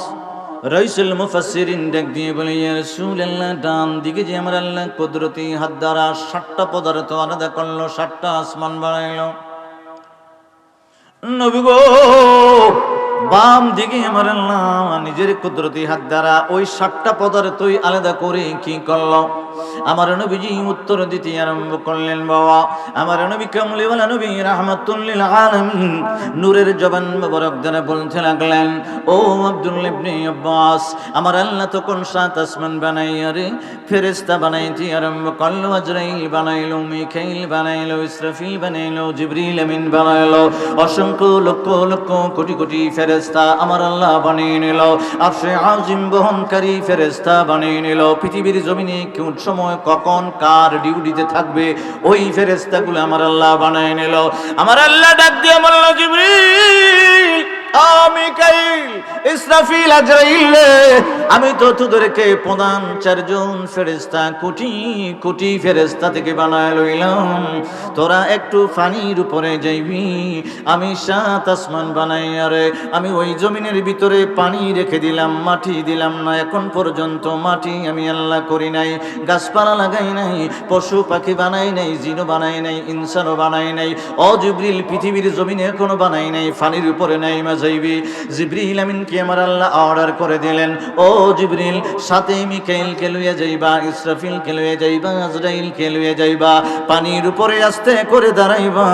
রাইসুল মুফাসসিরিন ডাক দিয়ে বলে, ইয়া রাসূলুল্লাহ, ডান দিকে যে আমার আল্লাহ কুদরতি হাত দ্বারা 7টা পদার্থ আলাদা করলো, 7টা আসমান বানাইলো, নবী গো বাম দিকে আমার আল্লাহ নিজের কুদরতি হাত দ্বারা ওই 7টা পদার্থই আলাদা করে কি করলো? আমার নবীজি উত্তর দিতে আরম্ভ করলেন, বাবা আমার নবী কামলিওয়ালা নবী রাহমাতুল লিল আলামিন নূরের জবান মোবারক দ্বারা বলতে লাগলেন, ও আব্দুল্লাহ ইবনে আব্বাস, আমার আল্লাহ তখন 7 আসমান বানাইয়া রে ফেরেশতা বানাইতে আরম্ভ করলো। আজরাইল বানাইলো, মিকাইল বানাইলো, ইসরাফিল বানাইলো, জিবরিল আমিন বানাইলো, অসংখ্য লক্ষ লক্ষ কোটি কোটি ফেরেশতা আমার আল্লাহ বানিয়ে নিল। আরশে আজিম বহনকারী ফেরেশতা বানিয়ে নিল। পৃথিবীর জমিনে কোন সময় কখন কার ডিউটিতে থাকবে ওই ফেরেশতাগুলো আমার আল্লাহ বানিয়ে নিল। আমার আল্লাহ ডাক দিয়ে বলল, জিবরিল, মিকাইল, ইসরাফিল, আজরাইল, আমি তো তোদেরকে প্রধান 4 জন ফেরেশতা কোটি কোটি ফেরেশতা থেকে বানায় লইলাম। তোরা একটু পানির উপরে যাইবি, আমি 7 আসমান বানাইয়া রে আমি ওই জমিনের ভিতরে পানি রেখে দিলাম, মাটি দিলাম না। এখন পর্যন্ত মাটি আমি আল্লাহ করি নাই, গাছপালা লাগাই নাই, পশু পাখি বানাই নাই, জিনও বানাই নাই, ইনসানও বানাই নাই। ও জিবরিল, পৃথিবীর জমিনে এখনো বানাই নাই, পানির উপরে নাই মা যাইবি। জিবরিল আমিনকে আমার আল্লাহ অর্ডার করে দিলেন, ও জিবরিল, সাথে মিকাইলকে লইয়া যাইবা, ইসরাফিলকে লইয়া যাইবা, আজরাইলকে লইয়া যাইবা, পানির উপরে আস্তে করে দাঁড়াইবা।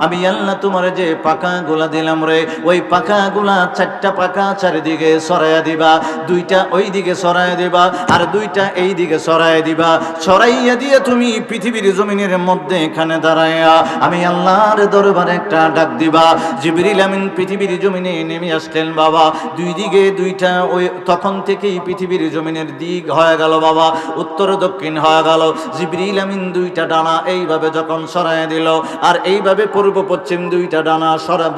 আমি আল্লাহ তোমার যে পাকা গোলা দিলাম রে, ওই পাকা গোলা 4টা পাকা চারিদিকে সরাইয়া দিবা, 2টা ওই দিকে সরাইয়া দিবা, আর 2টা এই দিকে সরাইয়া দিবা। সরাইয়া দিয়ে তুমি পৃথিবীর জমিনের মধ্যে এখানে দাঁড়াইয়া আমি আল্লাহর দরবারে একটা ডাক দিবা। জিবরিল আমিন পৃথিবীর জমিনে নেমে আসলেন, বাবা 2 দিকে 2টা, ওই তখন থেকেই পৃথিবীর জমিনের দিক হয়ে গেল বাবা, উত্তর দক্ষিণ হয়ে গেল। জিবরিল আমিন 2টা ডানা এইভাবে যখন সরাইয়া দিল, আর এইভাবে পূর্ব পশ্চিম 2টা ডানা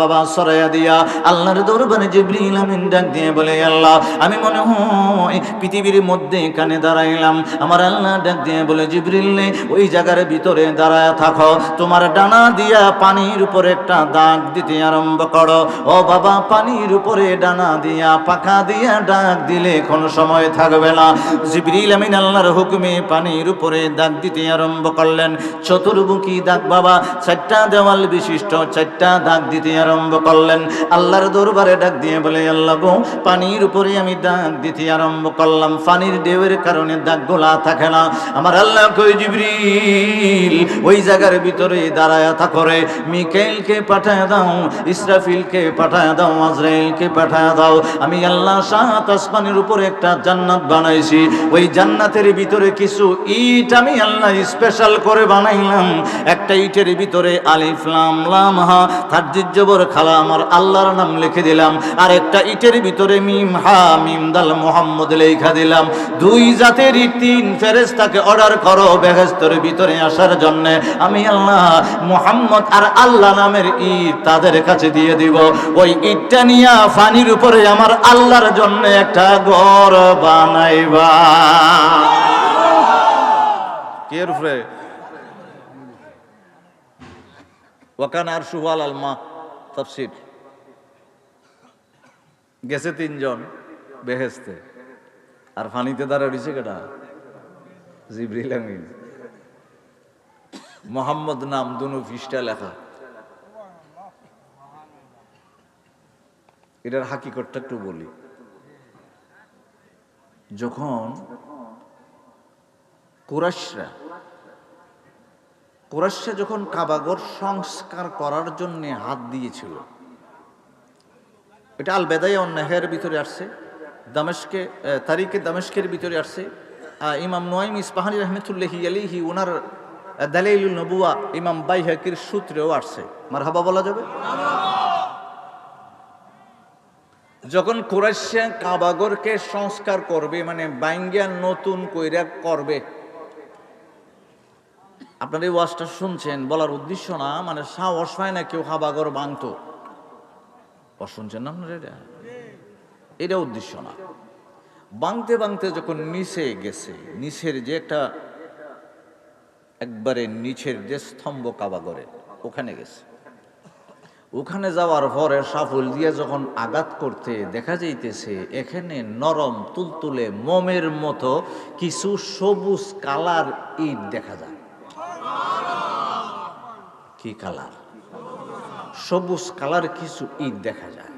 বাবা সরাইয়া দিয়া আল্লাহর দরবারে জিবরিল আমিন ডাক দিয়ে বলে, আল্লাহ, আমি মনে হয় পৃথিবীর মধ্যে এখানে দাঁড়াইলাম। আমার আল্লাহ ডাক দিয়ে বলে, জিবরিল, ওই জায়গার ভিতরে দাঁড়ায় থাকো, তোমার ডানা দিয়া পানির উপরে একটা দাগ দিতে আরম্ভ করো। ও বাবা, পানির উপরে ডানা দিয়া পাখা দিয়া ডাক দিলে কোনো সময় থাকবে না। জিবরিল আমিন আল্লাহর হুকুমে পানির উপরে দাগ দিতে আরম্ভ করলেন। চতুর্মুখী দাগ বাবা, 4টা দেওয়াল বিশিষ্ট 4টা দাগ দিতে আরম্ভ করলেন। আল্লাহর দরবারে ডাক দিয়ে বলে, আল্লাহ গো, পানির উপরে আমি দাগ দিতে আরম্ভ করলাম, পানির ঢেউয়ের কারণে দাগগুলা থাকে না। আমার আল্লাহ কই, জিবরিল, ওই জায়গার ভিতরে দাঁড়ায়া থাকো রে, মিকাইলকে পাঠায় দাও, ইসরাফিলকে পাঠায় দাও, আজরাইলকে পাঠায় দাও। আমি আল্লাহ 7 আসমানের উপরে একটা জান্নাত বানাইছি, ওই জান্নাতের ভিতরে কিছু ইট আমি আল্লাহ স্পেশাল করে বানাইলাম। একটা ইটের ভিতরে আলিফ লাম লাম হা তারজিদ জবর খালা আমার আল্লাহর নাম লিখে দিলাম, আর একটা ইটের ভিতরে মিম হা মিম দাল মুহাম্মদ লেখা দিলাম। 2 জাতের ইট 3 ফেরেশতাকে অর্ডার করো বেহেশতের ভিতরে আসার জন্য। আমি আল্লাহ মুহাম্মদ আর আল্লাহ নামের ইট তাদের কাছে দিয়ে দিব। ওই ইটটা নিয়ে পানির উপরে আমার আল্লাহর জন্য একটা ঘর বানাইবা। কের উপরে? ওয়াকান আরশুহু আলাল মা, তাফসীর। গেছে 3 জন বেহেশতে, আর ফানিতে দাঁড়া রয়েছে কেটা? জিবরিল আমিন। মোহাম্মদ নাম দুনো পৃষ্ঠা লেখা। এটার হাকিকতটা একটু বলি। যখন কুরাইশরা যখন কাবাগর সংস্কার করার জন্য হাত দিয়েছিল, এটা আল বেদায়ে ওয়ান নেহের ভিতরে আসছে, দামেশকে তারিখে দামেশকের ভিতরে আসছে। ইমাম নুয়াইম ইসপাহানী রহমতুল্লাহি আলাইহি ওনার দালাইলুন নবুয়া, ইমাম বাইহাকির সূত্রেও আসছে। মারহাবা বলা যাবে? যখন কুরাইশরা কাবাগরকে সংস্কার করবে, মানে বাইঙ্গা নতুন কইরা করবে, আপনারা এই ওয়াজটা শুনছেন, বলার উদ্দেশ্য না মানে সাহস হয় না কেউ কাবাগর ভাঙতো, শুনছেন না আপনারা? এটা উদ্দেশ্য না। ভাঙতে ভাঙতে যখন নিচে গেছে, নিচের যে একটা একবারে নিচের যে স্তম্ভ কাবাগরের, ওখানে গেছে। ওখানে যাওয়ার পরে সাফল দিয়ে যখন আঘাত করতে দেখা যাইতেছে, এখানে নরম তুলতুলে মোমের মতো কিছু সবুজ কালার ইট দেখা যায়। কি কালার? সবুজ কালার কিছু ইট দেখা যায়।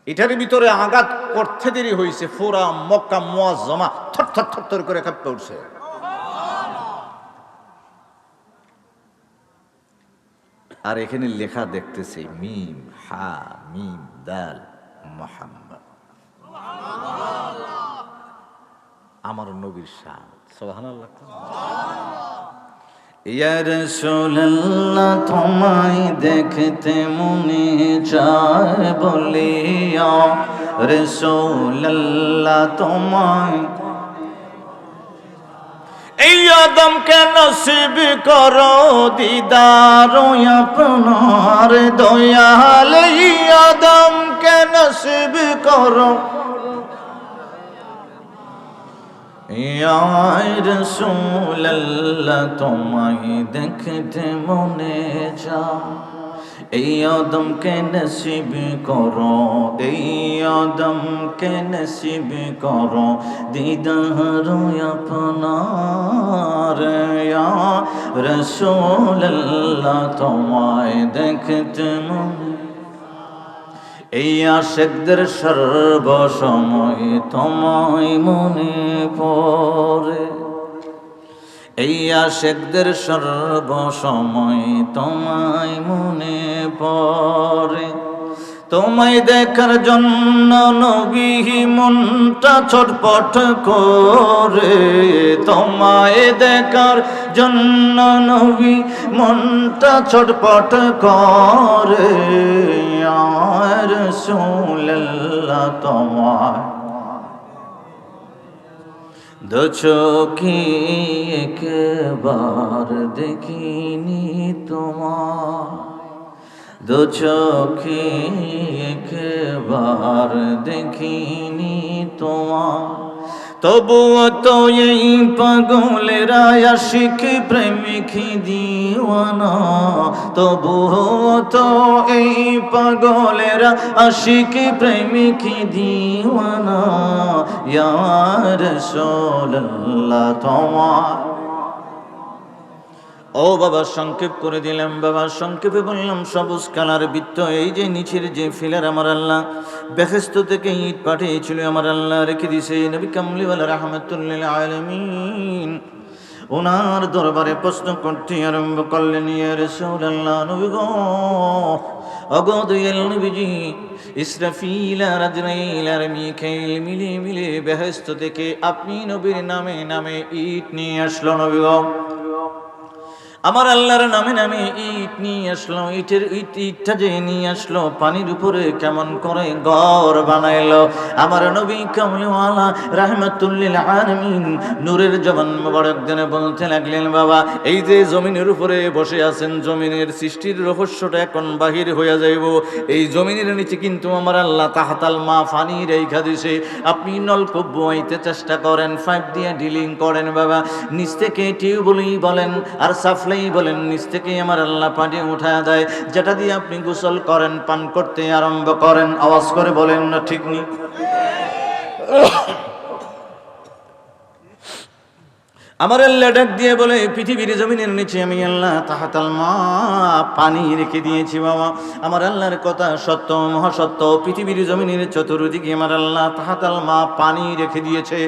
এটার ভিতরে আঘাত করতে দেরি হয়েছে, পুরা মক্কা মুআজ্জামা থরথর থরথর করে কাঁপতে উঠছে। আর এখানে লেখা দেখতেছে মিম হা মিম দাল মুহাম্মদ, আমার নবীর শান। সুবহানাল্লাহ। ইয়া রাসূলুল্লাহ তোমায় দেখতে মনে চায় বলিয়া, রাসূলুল্লাহ তোমায় এই আদমকে নসিব করো দিদার আপনার দয়াল, এই আদমকে নসিব করো। ইয়া রাসূলুল্লাহ তোমায় দেখতে মনে চায়, এই আদমকে নসিব করো, এই আদমকে নসিব করো দিদার আপনার। ইয়া রাসূলুল্লাহ তোমায় দেখতে মনে, এই আশিকদের সর্বসময় তোমায় মনে পড়ে, এই আশিকদের সর্বসময় তোমায় মনে পড়ে। তোমায় দেখার জন্য নবী মনটা ছটপট করে, তোমায় দেখার জন্য নবী মনটা ছটপট করে। ইয়া রাসূলুল্লাহ তোমায় দু চোখে একবার দেখিনি তোমার, দু চোখে একবার দেখিনি তোমার। তবুও তো এই পাগলেরা আশিক প্রেমিক দিওয়ানা, তবুও তো এই পাগলেরা আশিক প্রেমিক দিওয়ানা। ইয়া রাসূলুল্লাহ তোমার। ও বাবা সংক্ষেপ করে দিলাম বাবা, সংক্ষেপে বললাম সবুজ কালার বৃত্ত, এই যে নিচের যে ফিলার আমার আল্লাহ বেহেশত থেকে ইট পাঠিয়েছিল, আমার আল্লাহ রেখে দিছে নবী কামলিওয়ালা রাহমাতুল লিল আলামিন। ওনার দরবারে প্রশ্ন করতে আরম্ভ করলেন, ইয়া রাসূলুল্লাহ নবী গো, ওগো দয়াল নবীজি, ইসরাফিল আর আজরাইল আর মিকাইল মিলে মিলে বেহেশত থেকে আপনি নবীর নামে নামে ইট নিয়ে আসলো। নবী গো, আমার আল্লাহর নামে নামে ইট নিয়ে আসলো। ইটটা যে নিয়ে আসলো, পানির উপরে কেমন করে ঘর বানাইলো। আমার নবী কামলিওয়ালা রাহমাতুল লিল আলামিন নূরের জবান মোবারক দিনে বলতে লাগলেন, বাবা এই যে জমিনের উপরে বসে আছেন, জমিনের সৃষ্টির রহস্যটা এখন বাহির হইয়া যাইব। এই জমিনের নিচে কিন্তু আমার আল্লাহ তাহাতাল মা পানি রেখা দিছে। আপনি নলকূপ বইতে চেষ্টা করেন, পাইপ দিয়ে ডিলিং করেন বাবা, নিচ থেকে টিউবওয়েলই বলেন আর সাপ্লাই আল্লাহই বলেন নিচ থেকে আমার আল্লাহ পানি উঠায় দেয়, যেটা দিয়ে আপনি গোসল করেন, পান করতে আরম্ভ করেন। আওয়াজ করে বলেন না ঠিক নেই? আমার আল্লাহ ডাক দিয়ে বলে পৃথিবীর জমিনের নিচে আমি আল্লাহ তাহাতাল মা পানি রেখে দিয়েছি বাবা। আমার আল্লাহর কথা সত্য, মহাসত্য। পৃথিবীর জমিনের চতুর্দিকে আমার আল্লাহ তাহাতাল মা পানি রেখে দিয়েছে।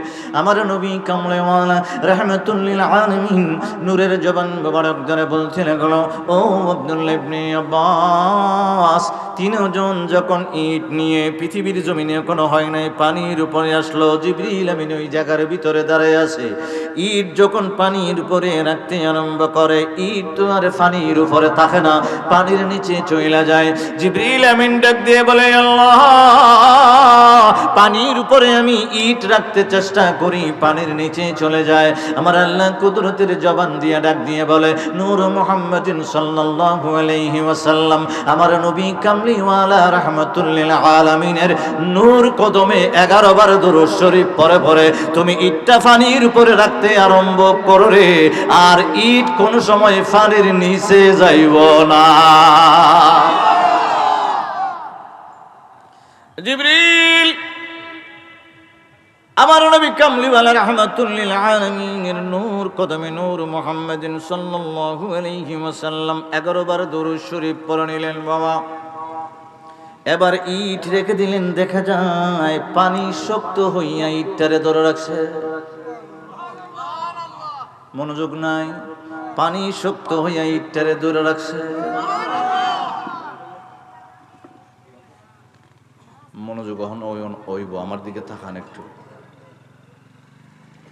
আমার নবী কামলেওয়ালা রাহমাতুল লিল আলামিন নূরের জবান মোবারক ধরে বলতে লাগলো, ও আব্দুল্লাহ ইবনে আব্বাস, তিনজন যখন ইট নিয়ে পৃথিবীর জমিনে কোনো হয় নাই পানির উপরে আসলো, জিবরিল আমিন ওই জায়গার ভিতরে দাঁড়ায় আছে। ইট যখন পানির উপরে রাখতে আরম্ভ করে, ইট তো আর পানির উপরে থাকে না, পানির নিচে চলে যায়। জিবরিল আমিন ডাক দিয়ে বলে, আল্লাহ, পানির উপরে আমি ইট রাখতে চেষ্টা করি, পানির নিচে চলে যায়। আমার আল্লাহ কুদরতের জবান দিয়ে ডাক দিয়ে বলে, নূর মুহাম্মাদিন সাল্লাল্লাহু আলাইহি ওয়াসাল্লাম, আমার নবী কামলিওয়ালা রাহমাতুল লিল আলামিনের নূর কদমে 11 বার দুরূদ শরীফ পড়ে পড়ে তুমি ইটটা পানির উপরে রাখতে আরম্ভ করো রে, আর ইট কোন সময় পানির নিচে যাইব না। জিবরিল আমার নবী কামলিওয়ালা রাহমাতুল লিল আলামিনের নূর কদমে নূর মুহাম্মাদিন সাল্লাল্লাহু আলাইহি ওয়াসাল্লাম 11 বার দুরূদ শরীফ পড়ে নিলেন বাবা। এবার ইট রেখে দিলেন, দেখা যায় পানি শক্ত হইয়া ইটটারে ধরে রাখছে। মনোযোগ নাই, পানি শক্ত হইয়া ইটটারে ধরে রাখছে। মনোযোগ হইব, আমার দিকে তাকান একটু।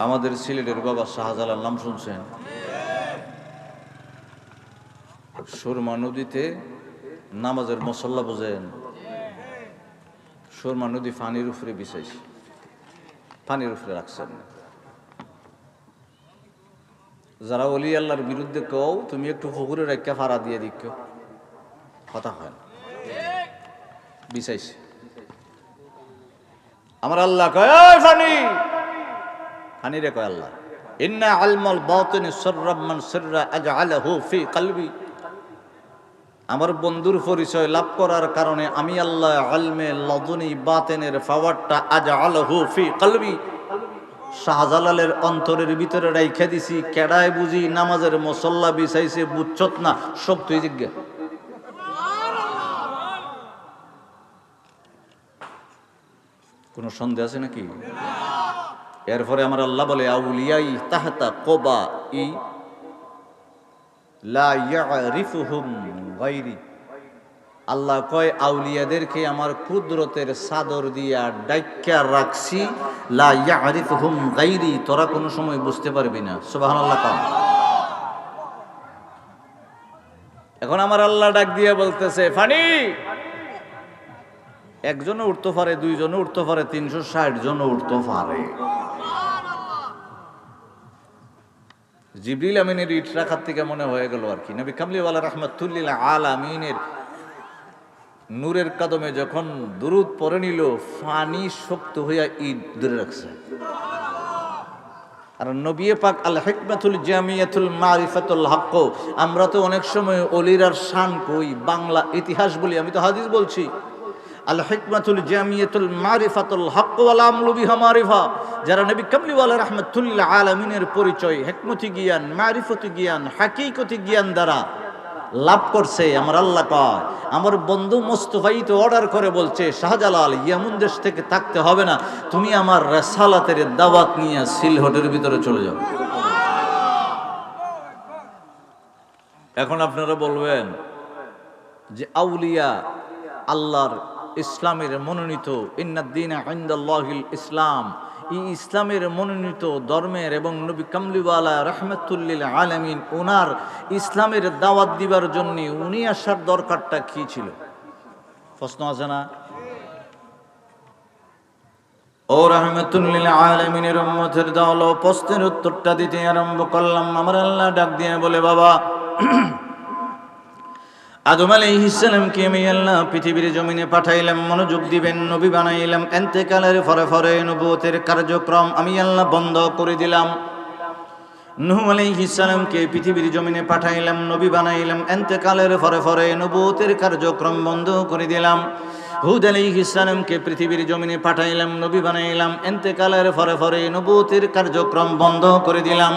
আমাদের সিলেটের বাবা শাহজালাল নাম শুনছেন? সুরমা নদীতে নামাজের মুসল্লা বোঝেন? সুরমা নদী পানির উপরে বিছাইছে, পানির উপরে রাখছেন। যারা ওলি আল্লাহর বিরুদ্ধে কও তুমি একটু পুকুরে রাখা ফাড়া দিয়ে দিক, কথা হয় না, বিছাইছে। আমার আল্লাহ কয়, ওই পানি, পানি রে কয় আল্লাহ, ইন্না আলমাল বাতিনি সিররাম মান সিররা আজআলাহু ফি কলবি। আমার বন্ধুর পরিচয় লাভ করার কারণে আমি আল্লাহ আলমে লাদুনি বাতিনের পাওয়ারটা আজআলাহু ফি কলবি, শাহজালালের অন্তরের ভিতরে রাইখা দিছি। কেডায় বুঝি নামাজের মুসল্লা বিছাইছে, বুঝছত না? সব তুই জিজ্ঞা। কোন সন্দেহ আছে নাকি? এরপরে আমার আল্লাহ বলে, আউলিয়াই তাহতা কোবা ই লা ইয়ারিফুহুম গায়রি। আল্লাহ কয়, আউলিয়াদেরকে আমার কুদরতের চাদর দিয়া ডাইক্কা রাখছি, লা ইয়ারিফুহুম গায়রি, তোরা কোনো সময় বুঝতে পারবি না। সুবহানাল্লাহ। এখন আমার আল্লাহ ডাক দিয়ে বলতেছে, ফানি একজনও উঠতে পারে, দুইজনও উঠতে পারে, 360 জনও উঠতে পারে। জিবরিল আমিনের ইট রাখার থেকে মনে হয়ে গেল আর কি, নবী কামলিওয়ালা রাহমাতুল লিল আলামিনের নূরের কদমে যখন দুরূদ পড়ে নিল, পানি শক্ত হইয়া ইট ধরে রাখছে। আর নবী পাক আল হিকমাতুল জামিয়াতুল মারিফাতুল হক, আমরা তো অনেক সময় অলিরার শান কই, বাংলা ইতিহাস বলি, আমি তো হাদিস বলছি। আল হিকমাতুল জামিয়াতুল মারিফাতুল হক ওয়াল আমলু বিহা মারিফা, যারা নবী কামলিওয়ালা রাহমাতুল লিল আলামিনের পরিচয় হিকমতি জ্ঞান, মারিফতি জ্ঞান, হাকিকতি জ্ঞান দ্বারা লাভ করছে, আমার আল্লাহ কয়, আমার বন্ধু মোস্তফাই তো অর্ডার করে বলছে, শাহজালাল ইয়ামুন দেশ থেকে থাকতে হবে না, তুমি আমার রিসালাতের দাওয়াত নিয়ে সিলহটের ভিতরে চলে যাও। এখন আপনারা বলবেন যে আউলিয়া আল্লাহর ইসলামের মনোনীত, ইন্নাদ-দীনা ইনদাল্লাহিল ইসলাম, এই ইসলামের মনোনীত ধর্মের এবং নবী কামলিওয়ালা রাহমাতুল লিল আলামিন ওনার ইসলামের দাওয়াত দিবার জন্য উনি আসার দরকারটা কি ছিল? প্রশ্ন আছে না? ও রাহমাতুল লিল আলামিনের উম্মতের দল, প্রশ্নের উত্তরটা দিতে আরম্ভ করলাম। আমার আল্লাহ ডাক দিয়ে বলে, বাবা, আদম আলাইহিস সালামকে আমি আল্লাহ পৃথিবীর জমিনে পাঠাইলাম, মনোযোগ দিবেন, নবী বানাইলাম। ইন্তেকালের পরে পরে নবুয়তের কার্যক্রম আমি আল্লাহ বন্ধ করে দিলাম। নূহ আলাইহিস সালামকে পৃথিবীর জমিনে পাঠাইলাম, নবী বানাইলাম, ইন্তেকালের পরে পরে নবুয়তের কার্যক্রম বন্ধ করে দিলাম। হুদ আলাইহিস সালামকে পৃথিবীর জমিনে পাঠাইলাম, নবী বানাইলাম, ইন্তেকালের পরে পরে নবুয়তের কার্যক্রম বন্ধ করে দিলাম।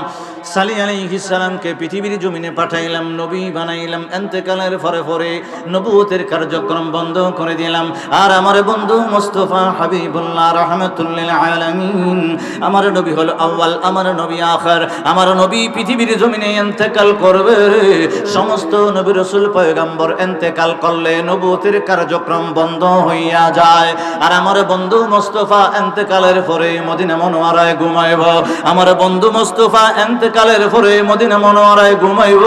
সালিহ আলাইহিস সালামকে পৃথিবীর জমিনে পাঠাইলাম, নবী বানাইলাম, ইন্তেকালের পরে পরে নবুয়তের কার্যক্রম বন্ধ করে দিলাম। আর আমার বন্ধু মুস্তাফা হাবিবুল্লাহ রাহমাতুল লিল আলামিন, আমার নবী হলো আউয়াল, আমার নবী আখির, আমার নবী পৃথিবীর জমিনে ইন্তেকাল করবে। সমস্ত নবী রাসূল পয়গম্বর ইন্তেকাল করলে নবুয়তের কার্যক্রম বন্ধ হইয়া যায়। আর আমার বন্ধু মুস্তাফা ইন্তেকালের পরে মদিনা মুনাওয়ারায় ঘুমাইব। আমার বন্ধু মুস্তাফা ইন্তেকালের পরে মদিনা মুনাওয়ারায় ঘুমাইব।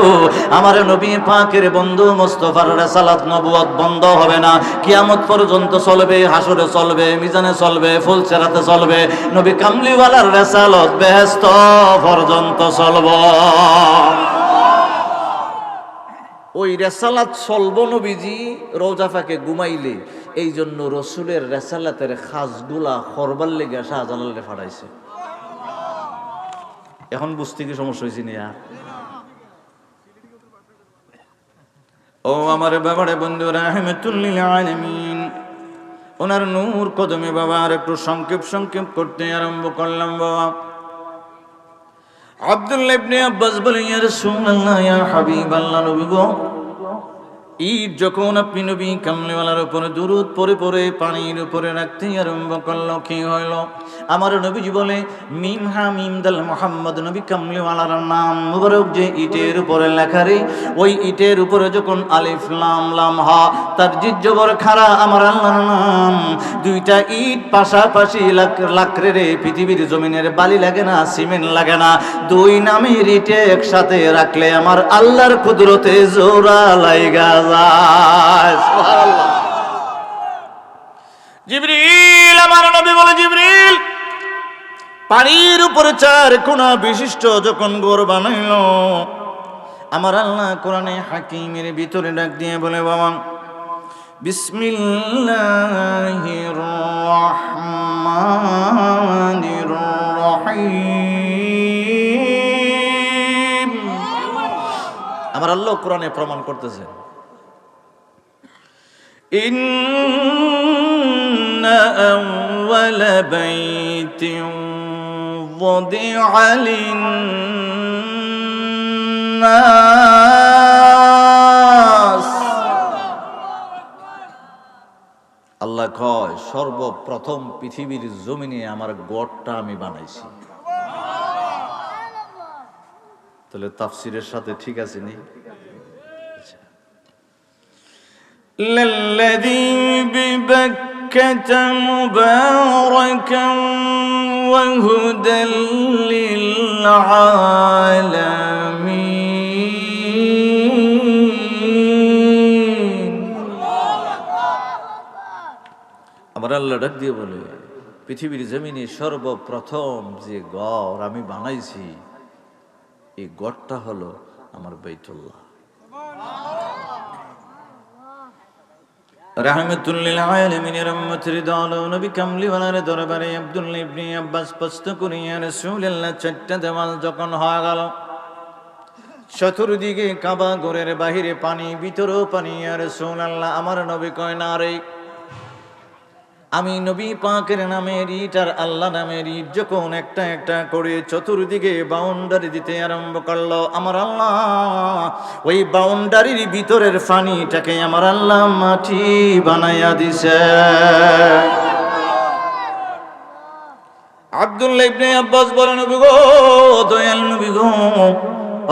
আমার নবী পাকের বন্ধু মুস্তাফার রিসালাত নবুয়ত বন্ধ হবে না, কিয়ামত পর্যন্ত চলবে, হাসরে চলবে, মিজানে চলবে, ফুলসিরাতে চলবে। নবী কামলিওয়ালার রিসালাত বেহেশত পর্যন্ত চলবে। ওই রেসালাত চলব নবীজি রওজা পাকে ঘুমাইলে। এই জন্য রসুলের রেসালাতের খাসগুলা করবার লেগে শাহজালালে ফাটাইছে। এখন বুঝতে কি সমস্যা হয়েছে না? ও আমার বাবারে বন্ধু রাহমাতুল লিল আলামিন, ওনার নূর কদমে বাবা আর একটু সংক্ষেপ করতে আরম্ভ করলাম। বাবা আব্দুল্লাহ ইবনে আব্বাস বলেন, ইয়া রাসূলুল্লাহ, ইয়া হাবিবাল্লাহ, নবী গো, ঈদ যখন আপনি নবী কামলিওয়ালার উপরে দুরূদ পড়ে পড়ে পানির উপরে রাখতে আরম্ভ করলো, কি হইল? আমার নবীজি বলে, মিম হা মিম দাল মুহাম্মদ, নবী কামলিওয়ালার নাম মুবারক যে ইটের উপরে লেখা রে, ওই ইটের উপরে যখন আলিফ লাম লাম হা তার জিদ জবর খারা আমার আল্লাহর নাম, দুইটা ইট পাশাপাশি লাকড়ে রে, পৃথিবীর জমিনের বালি লাগে না, সিমেন্ট লাগে না, দুই নামের ইটে একসাথে রাখলে আমার আল্লাহর কুদরতে জোড়া লাইগা যায়। সুবহানাল্লাহ। জিবরিল, আমার নবী বলে, জিবরিল পানির উপরে চার কোণা বিশিষ্ট যখন ঘর বানাইল, আমার আল্লাহ কোরআনে হাকিমের ভিতরে ডাক দিয়ে বলে, বাবা বিসমিল্লাহির রহমানির রহিম। আমার আল্লাহ কোরআনে প্রমাণ করতেছে, ইন্না আউওয়ালা বাইতিন ওয়াদিআ লিন-নাস। আল্লাহ কয়, সর্বপ্রথম পৃথিবীর জমিনে আমার গড়টা আমি বানাইছি। তাহলে তাফসীরের সাথে ঠিক আছে নি? লাল্লাযী বিবাক্কাতা মুবারাকান ওয়া হুদাল লিল আলামিন। আমার আল্লাহ ডাক দিয়ে বলে, পৃথিবীর জমিনে সর্বপ্রথম যে ঘর আমি বানাইছি, এই ঘরটা হলো আমার বাইতুল্লাহ। রাহমাতুল লিল আলামিনের উম্মতের দল নবী কামলিওয়ালার দরবারে আব্দুল্লাহ ইবনে আব্বাস প্রশ্ন করি, ইয়া রাসূলুল্লাহ, চারটা দেওয়াল যখন হয়ে গেল, চতুর্দিকে কাবা ঘরের বাহিরে পানি, ভিতরেও পানি, ইয়া রাসূলুল্লাহ, আমার নবী কয়, না রে, আমি নবী পাকের নামের ইট আর আল্লাহ নামের ইট যখন একটা একটা করে চতুর্দিকে বাউন্ডারি দিতে আরম্ভ করলো, আমার আল্লাহ ওই বাউন্ডারির ভিতরের পানিটাকে আমার আল্লাহ মাটি বানাইয়া দিছে। আব্দুল্লাহ ইবনে আব্বাস বলেন, নবী গো, দয়াল নবী গো,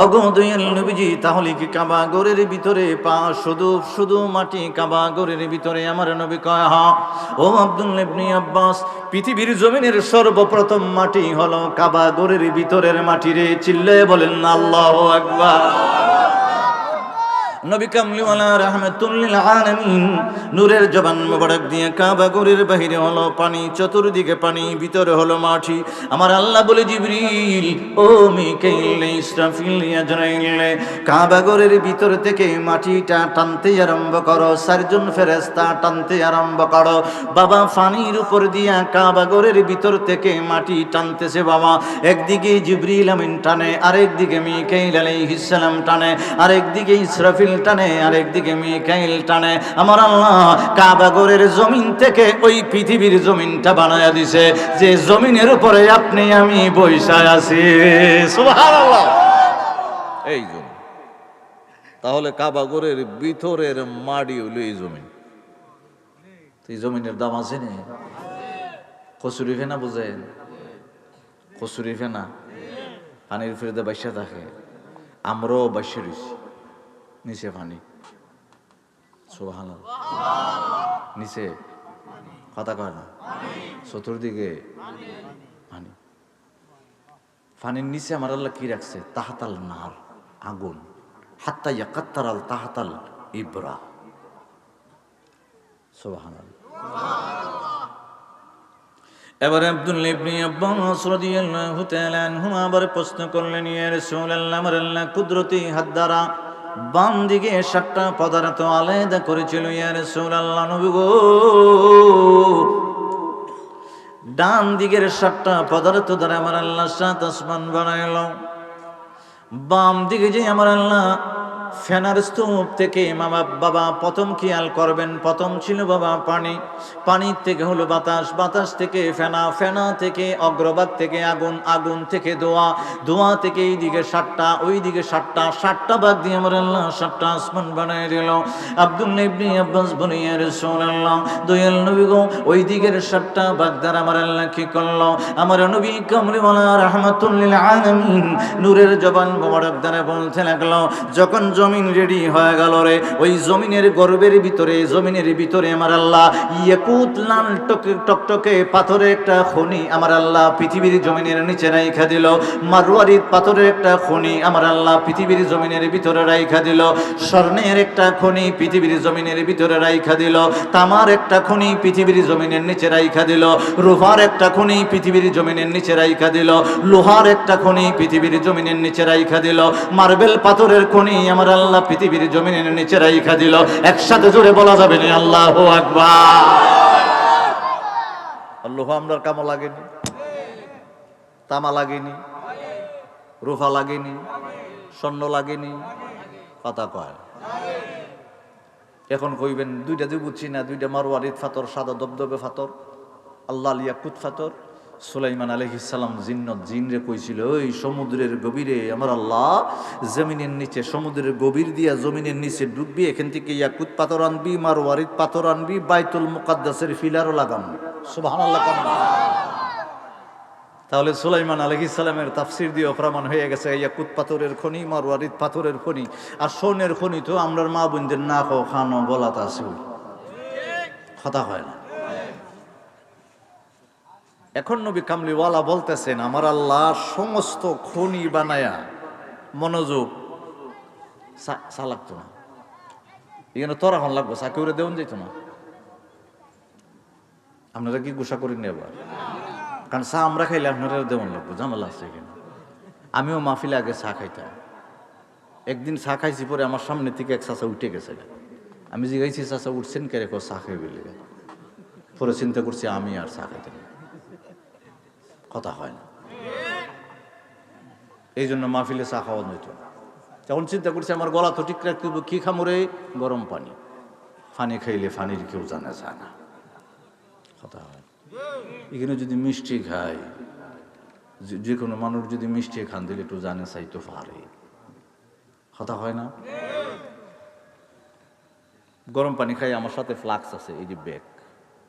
ওগো দয়াল নবীজি, তাহলে কি কাবা ঘরের ভিতরে পা শুধু শুধু মাটি কাবা ঘরের ভিতরে? আমার নবী কয়, হ্যাঁ। ও আব্দুল্লাহ ইবনে আব্বাস, পৃথিবীর জমিনের সর্বপ্রথম মাটি হলো কাবা ঘরের ভিতরের মাটি রে। চিল্লায়ে বলেন আল্লাহু আকবার। নবী কামলিওয়ালা রাহমাতুল লিল আলামিন নূরের জবান মোবারক দিয়ে কাবা ঘরের বাহিরে হলো পানি, চতুর্দিকে পানি, ভিতরে হলো মাটি। আমার আল্লাহ বলে, জিবরিল, ও মিকাইল, ইসরাফিল, আজরাইল, কাবা ঘরের ভিতর থেকে মাটিটা টানতে আরম্ভ করো। চারজন ফেরেশতা টানতে আরম্ভ করো। বাবা পানির উপর দিয়া কাবা ঘরের ভিতর থেকে মাটি টানতেছে বাবা। একদিকে জিবরিল আমিন টানে, আরেকদিকে মিকাইল আলাইহিস সালাম টানে, আরেকদিকে ইসরাফিল টানে, আরেকদিকে মিকাইল টানে। আমার আল্লাহ কাবা ঘরের জমিন থেকে ওই পৃথিবীর জমিনটা বানায়া দিছে, যে জমিনের উপরে আপনি আমি বইসা আছি। সুবহানাল্লাহ। এই জমিন, তাহলে কাবা ঘরের ভিতরের মাটি হলো এই জমিন। এই জমিনের দাম আছে না? কসুরি ফেনা বুঝেন? কসুরি ফেনা পানির ফিরতে বাইসা থাকে, আমরাও বাইসে রয়েছি নিচে পানি। সুবহানাল্লাহ। নিচে কথা কয় না, চতুর্দিকে পানি। পানির নিচে আমার আল্লাহ কি রাখছে? তাহাতাল নার, আগুন। হাত্তা ইয়াকাত্তারাল তাহাতাল ইবরা। সুবহানাল্লাহ। এবারে আব্দুল্লাহ ইবনে আব্বাস রাদিয়াল্লাহু তাআলা আনহুমা আবার প্রশ্ন করলেন, ইয়া রাসূলুল্লাহ, আমার আল্লাহ কুদরতি হাত দ্বারা বাম দিকে 7টা পদার্থ আলাদা করেছিল। ইয়া রাসূলুল্লাহ, নবী গো, ডান দিকের 7টা পদার্থ দ্বারা আমার আল্লাহ 7 আসমান বানাইলো। বাম দিকে যে আমার আল্লাহ ফেনার স্তূপ থেকে বাবা প্রথম খেয়াল করবেন, প্রথম ছিল বাবা পানি, পানির থেকে হলো বাতাস, বাতাস থেকে ফেনা, ফেনা থেকে অগ্রভাগ থেকে আগুন, আগুন থেকে ধোঁয়া, ধোঁয়া থেকে এইদিকে 7টা, ওইদিকে 7টা, 7টা ভাগ দিয়ে আমার আল্লাহ 7টা আসমান বানায় দিল। আব্দুল্লাহ ইবনে আব্বাস বলে, ইয়া রাসূলুল্লাহ, দয়াল নবী গো, ওই দিকের 7টা ভাগ দ্বারা আমার আল্লাহ কি করলো? আমার নবী কামলিওয়ালা রাহমাতুল লিল আলামিন নূরের জবান মোবারক দ্বারা বলতে লাগলো, যখন জমিন রেডি হয়ে গেল রে, ওই জমিনের গর্ভের ভিতরে, জমিনের ভিতরে আমার আল্লাহ ইয়াকুত লাল টকটকে পাথরের একটা খনি আমার আল্লাহ পৃথিবীর জমিনের নিচে রাইখা দিল। মারওয়ারিদ পাথরের একটা খনি আমার আল্লাহ পৃথিবীর জমিনের ভিতরে রাইখা দিল। স্বর্ণের একটা খনি পৃথিবীর জমিনের ভিতরে রাইখা দিল। তামার একটা খনি পৃথিবীর জমিনের নিচে রাইখা দিল। রূপার একটা খনি পৃথিবীর জমিনের নিচে রাইখা দিল। লোহার একটা খনি পৃথিবীর জমিনের নিচে রাইখা দিল। মার্বেল পাথরের খনি আমার আল্লাহ পৃথিবীর জমিনের নিচে রাইখা দিল। একসাথে জোরে বলা যাবে না আল্লাহু আকবার। আল্লাহ, আমরার কামা লাগেনি, তামা লাগেনি, রূপা লাগেনি, স্বর্ণ লাগেনি, কথা কয়। এখন কইবেন দুইটা দিয়ে বুঝছি না, দুইটা মারওয়ারিদ পাথর, সাদা দবদবে পাথর, আল্লাহ ইয়াকুত পাথর। সুলাইমান আলাইহিস সালাম জিনরে কইছিল, ওই সমুদ্রের গভীরে আমার আল্লাহ জমিনের নিচে, সমুদ্রের গভীর দিয়া জমিনের নিচে ডুববি, এখান থেকে ইয়াকুত পাথর আনবি, মারওয়ারিদ পাথর আনবি, বাইতুল মুকাদ্দাসের ফিলারও লাগাম। সুবহানাল্লাহ। তাহলে সুলাইমান আলাইহিস সালামের তাফসীর দিয়ে প্রমাণ হয়ে গেছে ইয়াকুত পাথরের খনি, মারওয়ারিদ পাথরের খনি। আর সোনের খনি তো আমরার মা বোনদের না খানো গলাতে আছে, কথা হয় না। এখন নবী কামলিওয়ালা বলতেছেন, আমার আল্লাহ সমস্ত খনি বানায়া, মনোযোগ, চা লাগতো না, এখানে তোরা হন লাগবো, চা কেউ দেওয়া যেত না। আপনারা কি গুসা করেন এবার? কারণ চা আমরা খাইলে আপনারা দেওয়ান লাগবো, ঝামেলা আছে এখানে। আমিও মাহফিলে আগে চা খাইতাম, একদিন চা খাইছি, পরে আমার সামনে থেকে এক চাচা উঠে গেছে। আমি জিজ্ঞাসি, চাচা উঠছেন কে? রেখো চা খাই বলে। পরে চিন্তা করছি আমি আর চা খাইতাম, কথা হয় না, এই জন্য মাহফিলে চা খাওয়া যেত। তখন চিন্তা করছি আমার গলা তো ঠিক রাখতে হবে, কি খামরে? গরম পানি। পানি খাইলে পানির কেউ জানা যায় না, কথা হয়। এখানে যদি মিষ্টি খায়, যে কোনো মানুষ যদি মিষ্টি খান দিলে একটু জানে চাইতে পারে, কথা হয় না। গরম পানি খাই, আমার সাথে ফ্লাক্স আছে, এই যে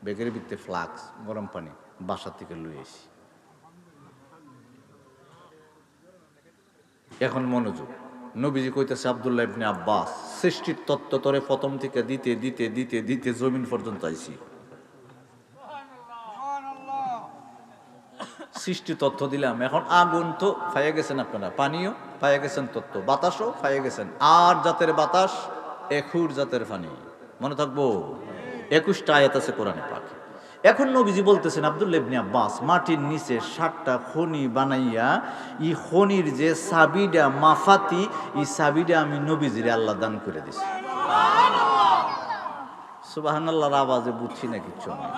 ব্যাগের ভিতরে ফ্লাক্স, গরম পানি বাসা থেকে লুয়ে এসি। এখন মনোযোগ, নবীজি কইতেছে আব্দুল্লাহ ইবনে আব্বাস, সৃষ্টির তত্ত্ব তরে প্রথম থেকে দিতে দিতে দিতে দিতে জমিন পর্যন্ত আইছি। সৃষ্টি তথ্য দিলাম, এখন আগুন তো পাইয়া গেছেন আপনারা, পানিও পাইয়া গেছেন, তত্ত্ব বাতাসও পাইয়া গেছেন। আর জাতের বাতাস একুশ জাতের পানি, মনে থাকবো? 21টা আয়াত আছে কোরআনে পাক। এখন নবীজি বলতেছেন আব্দুল্লাহ ইবনে আব্বাস, মাটির নিচে 7টা খনি বানাইয়া ই খনির যে চাবিটা মাফাতি, এই চাবিটা আমি নবীজিরে আল্লাহ দান করে দিছি। সুবহানাল্লাহর আওয়াজে বুঝছি না কিচ্ছু না।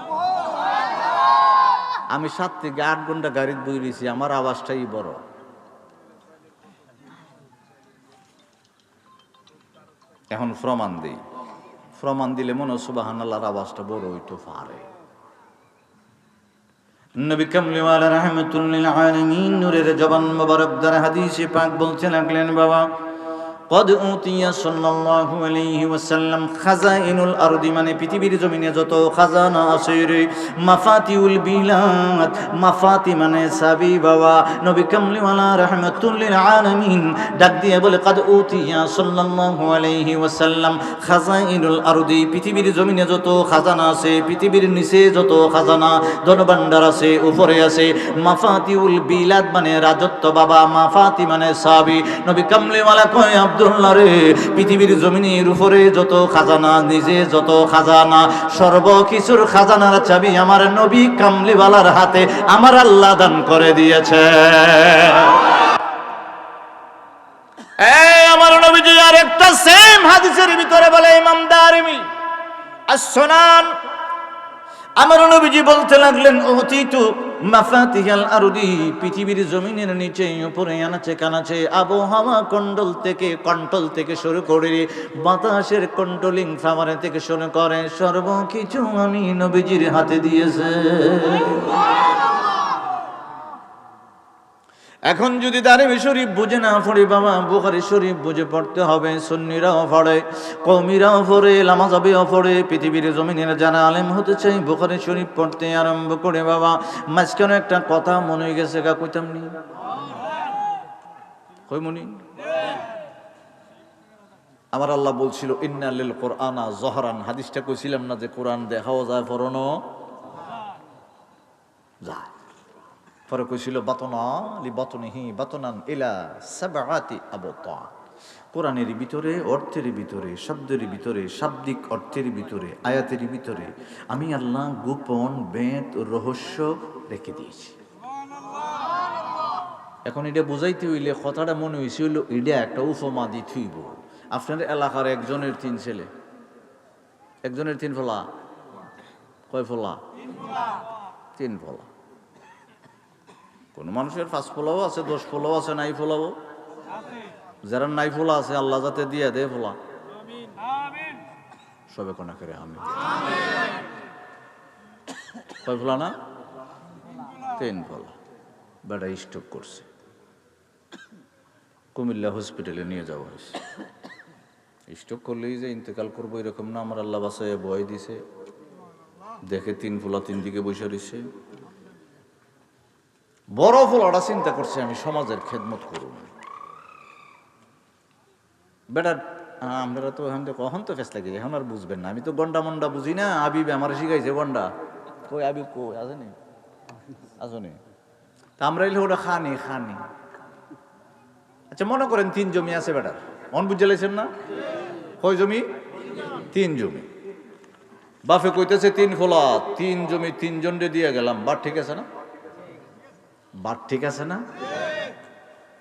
আমি 7 থেকে 8 ঘন্টা গাড়িতে বই রয়েছি, আমার আওয়াজটাই বড়। এখন প্রমাণ দিলে মনে হয় সুবহানাল্লাহর আওয়াজটা বড় হইতে পারে। নবী কামলিওয়ালা রাহমাতুল লিল আলামিন নূরের জবান মোবারক দ্বারা হাদিসে পাক বলতে লাগলেন, বাবা কদ উতিয়া সাল্লাল্লাহু আলাইহি ওয়াসাল্লাম খাজাইনুল আরদি, মানে পৃথিবীর জমিনে যত খাজানা আছে রে, মাফাতিউল বিলাদ, মাফাতি মানে চাবি। বাবা নবী কামলিওয়ালা রাহমাতুল লিল আলামিন ডাক দিয়ে বলে, কদ উতিয়া সাল্লাল্লাহু আলাইহি ওয়াসাল্লাম খাজাইনুল আরদি, পৃথিবীর জমিনে যত খাজানা আছে, পৃথিবীর নিচে যত খাজানা ধনভাণ্ডার আছে, উপরে আছে, মাফাতিউল বিলাদ মানে রাজত্ব। বাবা মাফাতি মানে চাবি। নবী কামলিওয়ালা কয়, আব্দুল্লাহ রে, পৃথিবীর জমিনের উপরে যত খাজানা, নিজে যত খাজানা, সর্বকিছুর খাজানার চাবি আমার নবী কামলিওয়ালার হাতে আমার আল্লাহ দান করে দিয়েছে। আমার নবীজি আর একটা সেম হাদিসের ভিতরে বলে, ইমাম দারিমি as-সুনান, আমার নবীজি বলতে লাগলেন, উতিতু মাফাতিহাল আরদি, পৃথিবীর জমিনের নিচে উপরে আনাচে কানাচে আবহাওয়া কন্ট্রোল থেকে শুরু করে বাতাসের কন্ট্রোলিং ফ্লাওয়ার থেকে শুরু করে সর্বকিছু আমি নবীজির হাতে দিয়েছে। এখন যদি দারিমি শরীফ বুঝে না পড়ে, বাবা বুখারী শরীফ বুঝে পড়তে হবে। সুন্নিরাও পড়ে, কওমিরাও পড়ে, লামাযাবিও পড়ে, পৃথিবীর জমিনের যারা আলেম হতে চাই বুখারী শরীফ পড়তে আরম্ভ করে। বাবা মাঝখানে একটা কথা মনে হয়ে গেছে, গা কইতাম নি, কই মনি, আমার আল্লাহ বলছিল ইন্না লিল কোরআনা জহরান, হাদিসটা কইছিলাম না যে কোরআন দেখাও যায়, পড়ানো যায়। পরে কইছিল বাতনা লি বাতনিহি বাতনান ইলা সাবআতি আবতা, কোরআনের ভিতরে, অর্থের ভিতরে, শব্দের ভিতরে, শাব্দিক অর্থের ভিতরে, আয়াতের ভিতরে আমি আল্লাহ গোপন বেদ রহস্য রেখে দিয়েছি। এখন এটা বুঝাইতে হইলে কথাটা মনে হয়েছিল এটা একটা উপমা দিতে হইব। আপনার এলাকার একজনের 3 ছেলে, একজনের 3 ফলা, কয় ফলা? 3 ফলা। কোন মানুষের 5 ফলাও আছে, 10 ফলাও আছে, নাই ফলাও, যারা নাই ফোলা আছে আল্লাহ যাতে দিয়ে দে ফোলা, সবে কোনা করে আমি কয় ফোলা না? 3 ফলা। বেটা স্ট্রোক করছে, কুমিল্লা হসপিটালে নিয়ে যাওয়া হয়েছে। স্ট্রোক করলেই যে ইন্তেকাল করবো এরকম না, আমার আল্লাহ বাসায় ভয় দিছে। দেখে 3 ফোলা 3 দিকে বসে রয়েছে। বড় ফোলাটা চিন্তা করছে আমি সমাজের খেদমত করব। বেটা আমরা তো কখন তো ফেস লাগে, এখন আর বুঝবেন না, আমি তো গন্ডা মন্ডা বুঝি না। আবিব আমার শিখাইছে গন্ডা, কই আবিব কই আসেনি, আসনি তা আমরা এলে ওটা খানি। আচ্ছা মনে করেন 3 জমি আছে বেটার, মন বুঝে লাইছেন না? কয় জমি? 3 জমি। বাপে কইতেছে 3 ফোলা 3 জমি 3 জনরে দিয়ে গেলাম, বাট ঠিক আছে না? বাট ঠিক আছে না?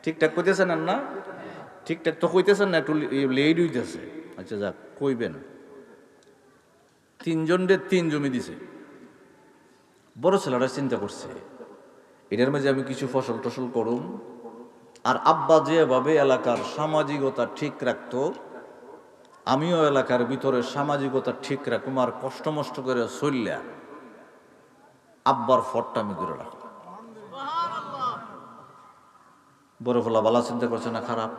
ঠিকঠাক কইতেছেন না? ঠিকঠাক তো কইতেছেন না, একটু লেট হইতেছে। আচ্ছা যাক, কইবেন 3 জনরে 3 জমি দিছে। বড় ছেলেরা চিন্তা করছে এটার মাঝে আমি কিছু ফসল টসল করুম, আর আব্বা যেভাবে এলাকার সামাজিকতা ঠিক রাখতো আমিও এলাকার ভিতরে সামাজিকতা ঠিক রাখুম, আর কষ্ট মষ্ট করে চললা আব্বার ফটটা আমি দূরে রাখবো। বড় ফলা বালা চিন্তা করছে না খারাপ?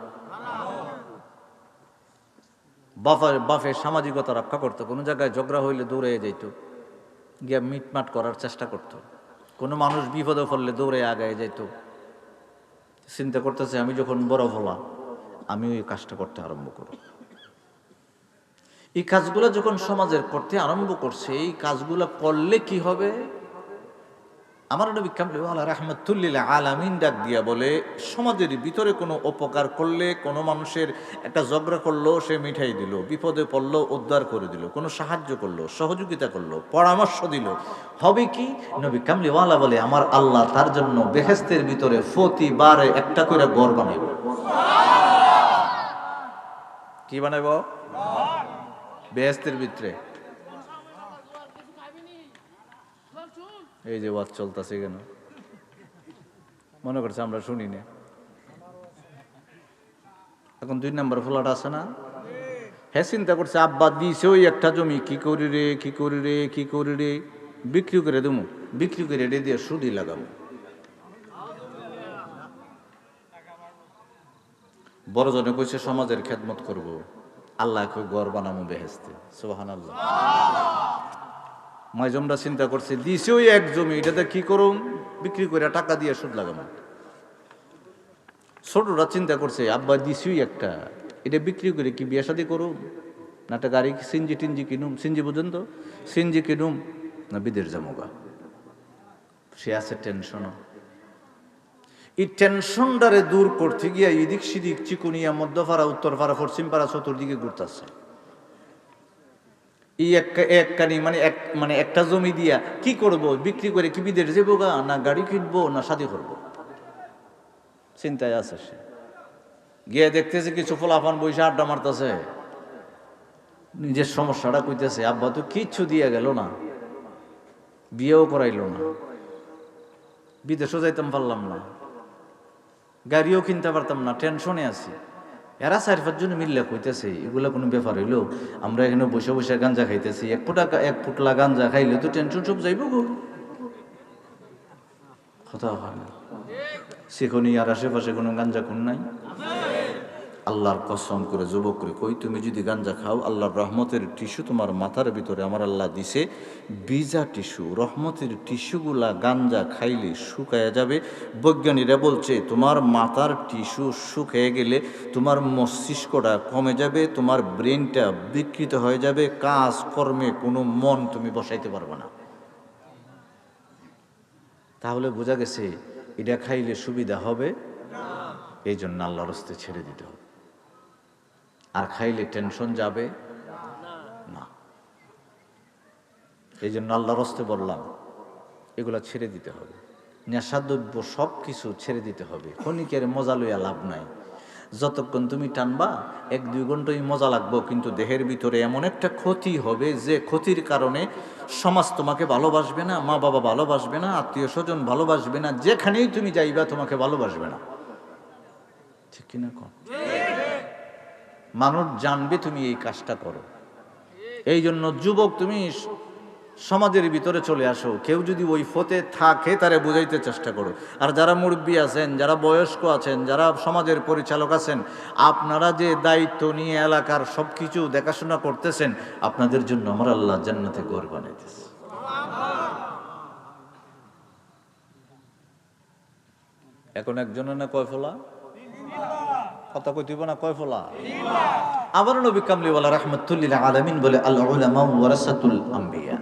বাপে সামাজিকতা রক্ষা করতো, কোনো জায়গায় ঝগড়া হইলে দৌড়ে যাইত, গিয়া মিটমাট করার চেষ্টা করত। কোনো মানুষ বিপদে পড়লে দৌড়ে আগায় যাইত। চিন্তা করতেছে আমি যখন বড় ফলা আমি ওই কাজটা করতে আরম্ভ করব। এই কাজগুলো যখন সমাজের করতে আরম্ভ করছে, এই কাজগুলো করলে কি হবে? আমার নবী কামলিওয়ালা রাহমাতুল্লিল আলামিন ডাক দিয়া বলে, সমাজের ভিতরে কোনো উপকার করলে, কোনো মানুষের একটা ঝগড়া করলো সে মিঠাই দিল, বিপদে পড়লো উদ্ধার করে দিল, কোনো সাহায্য করলো, সহযোগিতা করলো, পরামর্শ দিল, হবে কি? নবী কামলিওয়ালা বলে আমার আল্লাহ তার জন্য বেহেশতের ভিতরে প্রতিবারে একটা করে ঘর বানাইব। কি বানাইব? বেহেশতের ভিতরে। এই যে ওয়াজ চলতেছে কেন মনে করছে আমরা শুনি না? এখন 2 নম্বর ফ্ল্যাট আছে না, হ্যাঁ চিন্তা করছে আব্বা দিয়েছে ওই একটা জমি, কি করি রে কি করি রে কি করি রে, বিক্রি করে দেবো, বিক্রি করে রেডি দিয়ে সুদি লাগাবো। বড় জনে কইছে সমাজের খেদমত করব, আল্লাহ কই ঘর বানাবো বেহেশতে। সুবহানাল্লাহ। মাইজমরা চিন্তা করছে দিছে ওই এক জমি, এটাতে কি করুম, বিক্রি করে টাকা দিয়ে সুদ লাগাবো। ছোটরা চিন্তা করছে আব্বা দিছি একটা, এটা বিক্রি করে কি বিয়ে শাদী করুম, না একটা গাড়ি সিনজি টিনজি কিনুম, সিনজি বুঝেন তো, সিনজি কিনুম, না বিদেশ যামোগা। সে আছে টেনশনও। এই টেনশনটারে দূর করতে গিয়া এদিক সেদিক চিকুনিয়া মধ্যপাড়া উত্তরপাড়া পশ্চিমপাড়া চতুর্দিকে ঘুরতেছে। এই মানে একটা জমি দিয়া কি করব, বিক্রি করে কি বিদেশ যাবো গা, না গাড়ি কিনবো, না শাদী করবো, চিন্তায় আছে সে। গিয়ে দেখতেছে কিছু ফলাফান বইসা আড্ডা মারতেছে, নিজের সমস্যাটা কইতেছে আব্বা তো কিচ্ছু দিয়ে গেল না, বিয়েও করাইল না, বিদেশও যাইতাম পারলাম না, গাড়িও কিনতে পারতাম না, টেনশনে আছি। এরা 4-5 জন মিললে কইতেছে এগুলা কোনো ব্যাপার হইলো, আমরা এখানে বসে বসে গাঞ্জা খাইতেছি, এক ফুটলা গাঞ্জা খাইলে তো টেনশন সব যাইব গো। কথা হয় না, সেখানে আর আশেপাশে কোনো গাঞ্জা খুন নাই। আল্লাহর কসম করে যুবক করে কই, তুমি যদি গাঞ্জা খাও, আল্লাহর রহমতের টিস্যু তোমার মাথার ভিতরে আমার আল্লাহ দিছে, বিজা টিস্যু, রহমতের টিস্যুগুলা গাঞ্জা খাইলে শুকায়া যাবে। বৈজ্ঞানিকরা বলছে তোমার মাথার টিস্যু শুকিয়ে গেলে তোমার মস্তিষ্কটা কমে যাবে, তোমার ব্রেনটা বিকৃত হয়ে যাবে, কাজ কর্মে কোনো মন তুমি বসাইতে পারবে না। তাহলে বোঝা গেছে এটা খাইলে সুবিধা হবে, এই জন্য আল্লাহর রাস্তে ছেড়ে দিতে হবে। আর খাইলে টেনশন যাবে না, এই জন্য আল্লাহর রাস্তে বললাম এগুলা ছেড়ে দিতে হবে। নেশাদ্রব্য সব কিছু ছেড়ে দিতে হবে। ক্ষণিকের মজা লইয়া লাভ নাই। যতক্ষণ তুমি টানবা 1-2 ঘন্টাই মজা লাগবো, কিন্তু দেহের ভিতরে এমন একটা ক্ষতি হবে যে ক্ষতির কারণে সমাজ তোমাকে ভালোবাসবে না, মা বাবা ভালোবাসবে না, আত্মীয় স্বজন ভালোবাসবে না, যেখানেই তুমি যাইবা তোমাকে ভালোবাসবে না। ঠিক কিনা কন? মানুষ জানবে তুমি এই কাজটা করো। এই জন্য যুবক তুমি সমাজের ভিতরে চলে আসো, কেউ যদি ওই ফতে থাকে তারে বুঝাইতে চেষ্টা করো। আর যারা মুরব্বী আছেন, যারা বয়স্ক আছেন, যারা সমাজের পরিচালক আছেন, আপনারা যে দায়িত্ব নিয়ে এলাকার সব কিছু দেখাশোনা করতেছেন, আপনাদের জন্য আমার আল্লাহ জান্নাতে ঘর বানাইতেছে। এখন একজনের না কয় ফোলা কথা কইতিব না, কয় ফোলা। আবার নবী কামলিওয়ালা রাহমাতুল্লিল আলামিন বলে আল উলামা ওয়ারাসাতুল আম্বিয়া।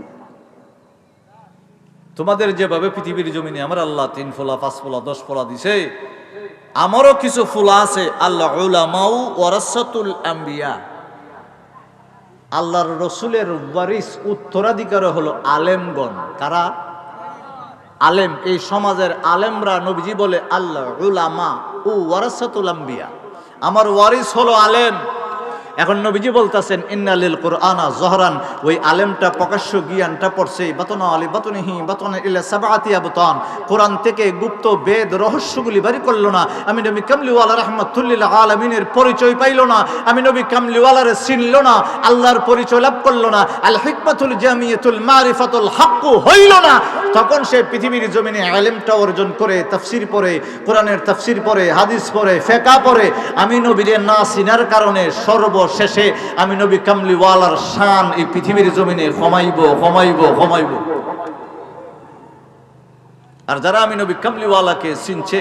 তোমাদের যেভাবে পৃথিবীর জমিনে আমার আল্লাহ 3 ফোলা 5 ফোলা 10 ফোলা দিছে, আমারও কিছু ফোলা আছে। আল্লাহ উলামা ওয়ারাসাতুল আম্বিয়া, আল্লাহর রসুলের ওয়ারিস উত্তরাধিকার হলো আলেমগণ। কারা? আলেম। এই সমাজের আলেমরা, নবীজি বলে আল্লাহ উলামা ও ওয়ারাসাতুল আম্বিয়া, আমার ওয়ারিস হলো আলেম। এখন নবীজি বলতেছেন ইন্নালিল কুরআনা জহরান, ওই আলেমটা প্রকাশ্য জ্ঞানটা পড়ছে, বাতনা আলী বাতনিহি বাতনা ইলা সাবআতি আবতান, কোরআন থেকে গুপ্ত বেদ রহস্যগুলি বাড়ি করলো না। আমি নবী কামলিওয়ালা রাহমাতুল্লিল আলামিনের পরিচয় পাইল না, আমি নবী কামলিওয়ালার চিনল না, আল্লাহর পরিচয় লাভ করলো না, আল হিকমাতুল জামিয়াতুল মারিফাতুল হক হইল না। তখন সে পৃথিবীর জমিনে আলেমটা অর্জন করে, তাফসীর পড়ে, কোরআনের তাফসীর পড়ে, হাদিস পড়ে, ফিকহ পড়ে। আমি নবীর না চিনার কারণে সর্বশেষে আমি নবী কামলিওয়ালার শান এই পৃথিবীর জমিনে কমাইব। আর যারা আমি নবী কামলিওয়ালাকে চিনছে,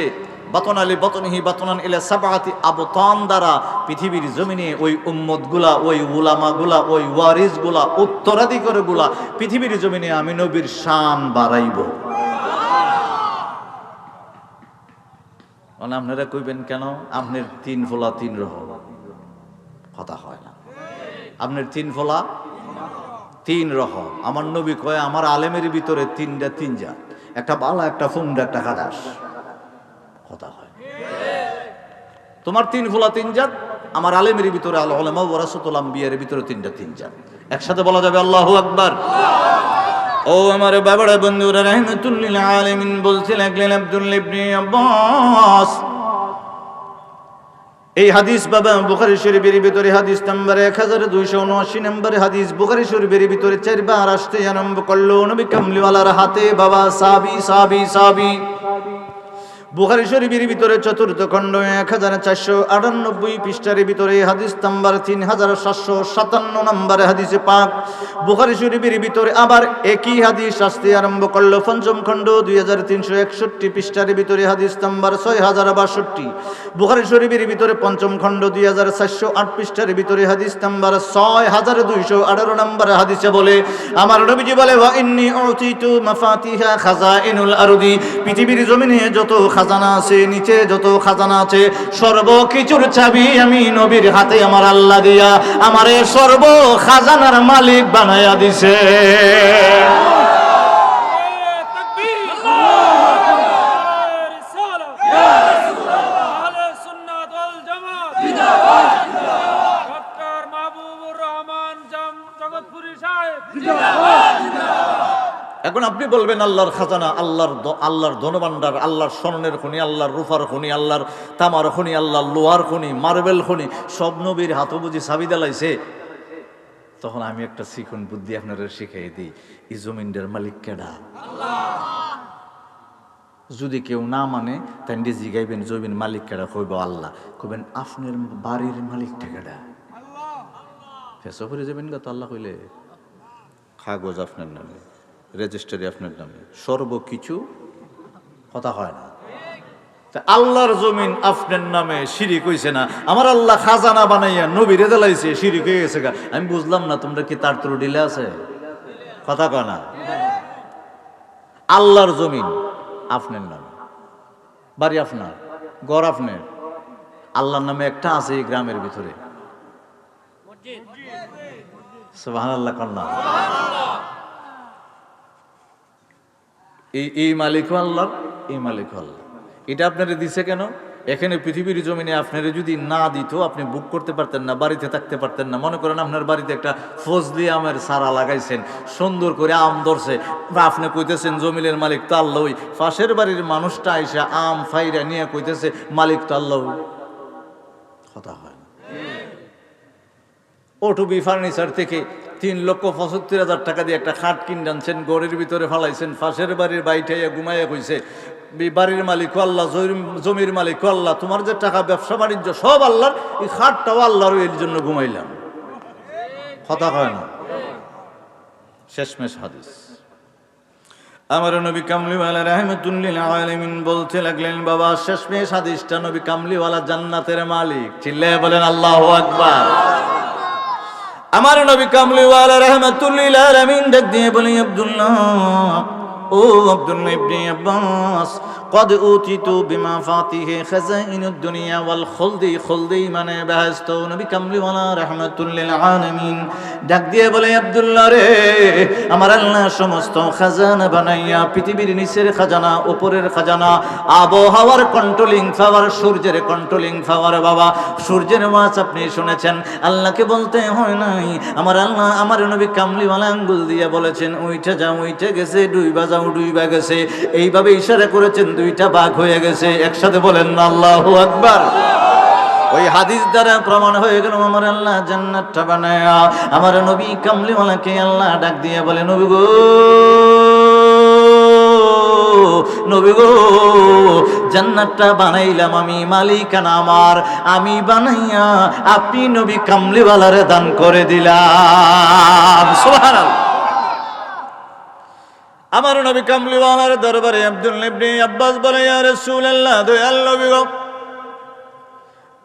বাতন আলী বাতনিহি বাতনান ইলা সাবআতি আবতান দ্বারা পৃথিবীর জমিনে ওই উম্মতগুলা, ওই উলামাগুলা, ওই ওয়ারিসগুলা, উত্তরাধিকারীগুলা পৃথিবীর জমিনে আমি নবীর শান বাড়াইব। মানে আপনারা কইবেন কেন আপনার 3 ফোলা 3 রহ, কথা হয় না। আপনার 3 ফোলা 3 রহ। আমার নবী কয় আমার আলেমের ভিতরে 3টা 3 জাত, একটা বালা, একটা ফুমডা, একটা খাদাস, কথা হয়। তোমার 3 ফোলা 3 জাত, আমার আলেমের ভিতরে আল উলামা ওয়ারাসাতুল আম্বিয়ার ভিতরে 3টা 3 জাত। একসাথে বলা যাবে আল্লাহু আকবার। ও আমার বাবারা বন্ধুরা, রাহমাতুল লিল আলামিন বলতে লাগলেন আব্দুল্লাহ ইবনে আব্বাস, এই হাদিস বাবা বুখারী শরীফের ভিতরে হাদিস নাম্বার 1279 নম্বরে হাদিস বুখারী শরীফের ভিতরে 4 বার আসতে আরম্ভ করলো নবী কামলিওয়ালার হাতে বাবা সাহাবী সাহাবী সাহাবী। বুখারী শরীফের ভিতরে চতুর্থ খণ্ড 1498 পৃষ্ঠার ভিতরে হাদিস নাম্বার 3757 নম্বরে হাদিসে পাক। বুখারী শরীফের ভিতরে আবার একই হাদিস আসতে আরম্ভ করলো পঞ্চম খণ্ড 2361 পৃষ্ঠার ভিতরে হাদিস নাম্বার 6062। বুখারী শরীফের ভিতরে পঞ্চম খণ্ড 2408 পৃষ্ঠার ভিতরে হাদিস নাম্বার 6218 নম্বর হাদিসে বলে আমার নবীজি বলে ওয়া ইন্নী উতিতু মাফাতিহা খাজাইনুল আরদি, পৃথিবীর জমিনে যত খাজানা আছে, নিচে যত খাজানা আছে, সর্বকিছুর চাবি আমি নবীর হাতে আমার আল্লাহ দিয়া আমারে সর্ব খাজানার মালিক বানায়া দিছে। এখন আপনি বলবেন আল্লাহর খাজানা, আল্লাহর ধনভাণ্ডার, আল্লাহর স্বর্ণের খনি, আল্লাহর রূপার খনি, আল্লাহর তামার খনি, আল্লাহর লোহার খনি, মার্বেল খনি, সব নবীর হাতে বুঝি চাবি দিলাইছে। তখন আমি একটা শিখন বুদ্ধি আপনাদের শিখাই দিই, এই জমিনের মালিক কেডা? যদি কেউ না মানে তাই জিগাইবেন জমির মালিক কেডা, কইব আল্লাহ। কইবেন আপনার বাড়ির মালিকটা কেডা? ফেসো করে যাবেন গা তো আল্লাহ কইলে, কাগজ আপনার নামে, রেজিস্ট্রি আপনার নামে, সর্বকিছু, কথা হয় না। আল্লাহর জমিন আপনার নামে, শিরিক হইছে না? আমার আল্লাহ খাজানা বানাইয়া নবীরে জ্বালাইছে, শিরিক হয়ে গেছে গা। আমি বুঝলাম না তোমরা কি তার ত্রু ডিলে আছে, কথা কয় না। আল্লাহর জমিন আপনার নামে, বাড়ি আপনার, ঘর আপনার, আল্লাহর নামে একটা আছে এই গ্রামের ভিতরে, সুবহানাল্লাহ কন্যা। এই মালিক আল্লাহ, এই মালিক আল্লাহ। এটা আপনারা দিছে কেন? এখানে পৃথিবীর জমিনে আপনারা যদি না দিত আপনি বুক করতে পারতেন না, বাড়িতে থাকতে পারতেন না। মনে করেন আপনার বাড়িতে একটা ফজলি আমের চারা লাগাইছেন, সুন্দর করে আম ধরছে, আপনি কইতেছেন জমিনের মালিক তো আল্লাহ। ওই পাশের বাড়ির মানুষটা আইসা আম ফাইরা নিয়ে কইতেছে মালিক তো আল্লাহ, কথা হয় না। ওটুবি ফার্নিচার থেকে 3,75,000 টাকা দিয়ে একটা খাট কিনে আনছেন, গড়ের ভিতরে ফালাইছেন, পাশের বাড়ির বাইঠাইয়া ঘুমাইয়া কইছে বাড়ির মালিক আল্লাহ, জমির মালিক আল্লাহ, তোমার যে টাকা ব্যবসা বাণিজ্য সব আল্লাহর, এই খাটটাও আল্লাহর, এর জন্য ঘুমাইলাম, কথা হয় না। শেষমেশ হাদিস আমার নবী কামলিওয়ালা রাহমাতুল লিল আলামিন বলতে লাগলেন বাবা, শেষমেশ হাদিসটা নবী কামলিওয়ালা জান্নাতের মালিক, চিল্লায়ে বলেন আল্লাহু আকবার। আমার নবী কামলিওয়ালা রাহমাতুল লিল আলামিন ডাক দিয়ে বলে আব্দুল্লাহ, ও আব্দুল্লাহ ইবনে আব্বাস, قد أوتيت بمفاتيح خزائن الدنيا والخلد, খুলদি মানে বেহেশত। নবী কামলিওয়ালা রাহমাতুল লিল আলামিন ডাক দিয়ে বলে আব্দুল্লাহ রে, আমার আল্লাহ সমস্ত খাজানা বানাইয়া, পৃথিবীর নিচের খাজানা, উপরের খাজানা, আবহাওয়ার কন্ট্রোলিং পাওয়ার, সূর্যের কন্ট্রোলিং পাওয়ার। বাবা সূর্যের ওয়াজ আপনি শুনেছেন, আল্লাহকে বলতে হয় নাই, আমার আল্লাহ আমার নবী কামলিওয়ালা আঙ্গুল দিয়ে বলেছেন উইঠা যাও, উইঠে গেছে, ডুইবা যাও, ডুইবা গেছে, এইভাবে ইশারা করেছেন, দুইটা ভাগ হয়ে গেছে। একসাথে বলেন না আল্লাহু আকবার। ওই হাদিস দ্বারা প্রমাণ হয়ে গেল আমার আল্লাহ জান্নাতটা বানায়া, আমার নবী কামলিওয়ালাকে আল্লাহ ডাক দিয়ে বলে নবী গো, নবী গো, জান্নাতটা বানাইলাম আমি, মালিকানা আমার, আমি বানাইয়া আপনি নবী কামলিওয়ালারে দান করে দিলাম। সুবহানাল্লাহ। আমার নবী কামলিওয়ালার দরবারে আব্দুল্লাহ ইবনে আব্বাস বলে ইয়া রাসূলুল্লাহ, দয়াল নবী গো,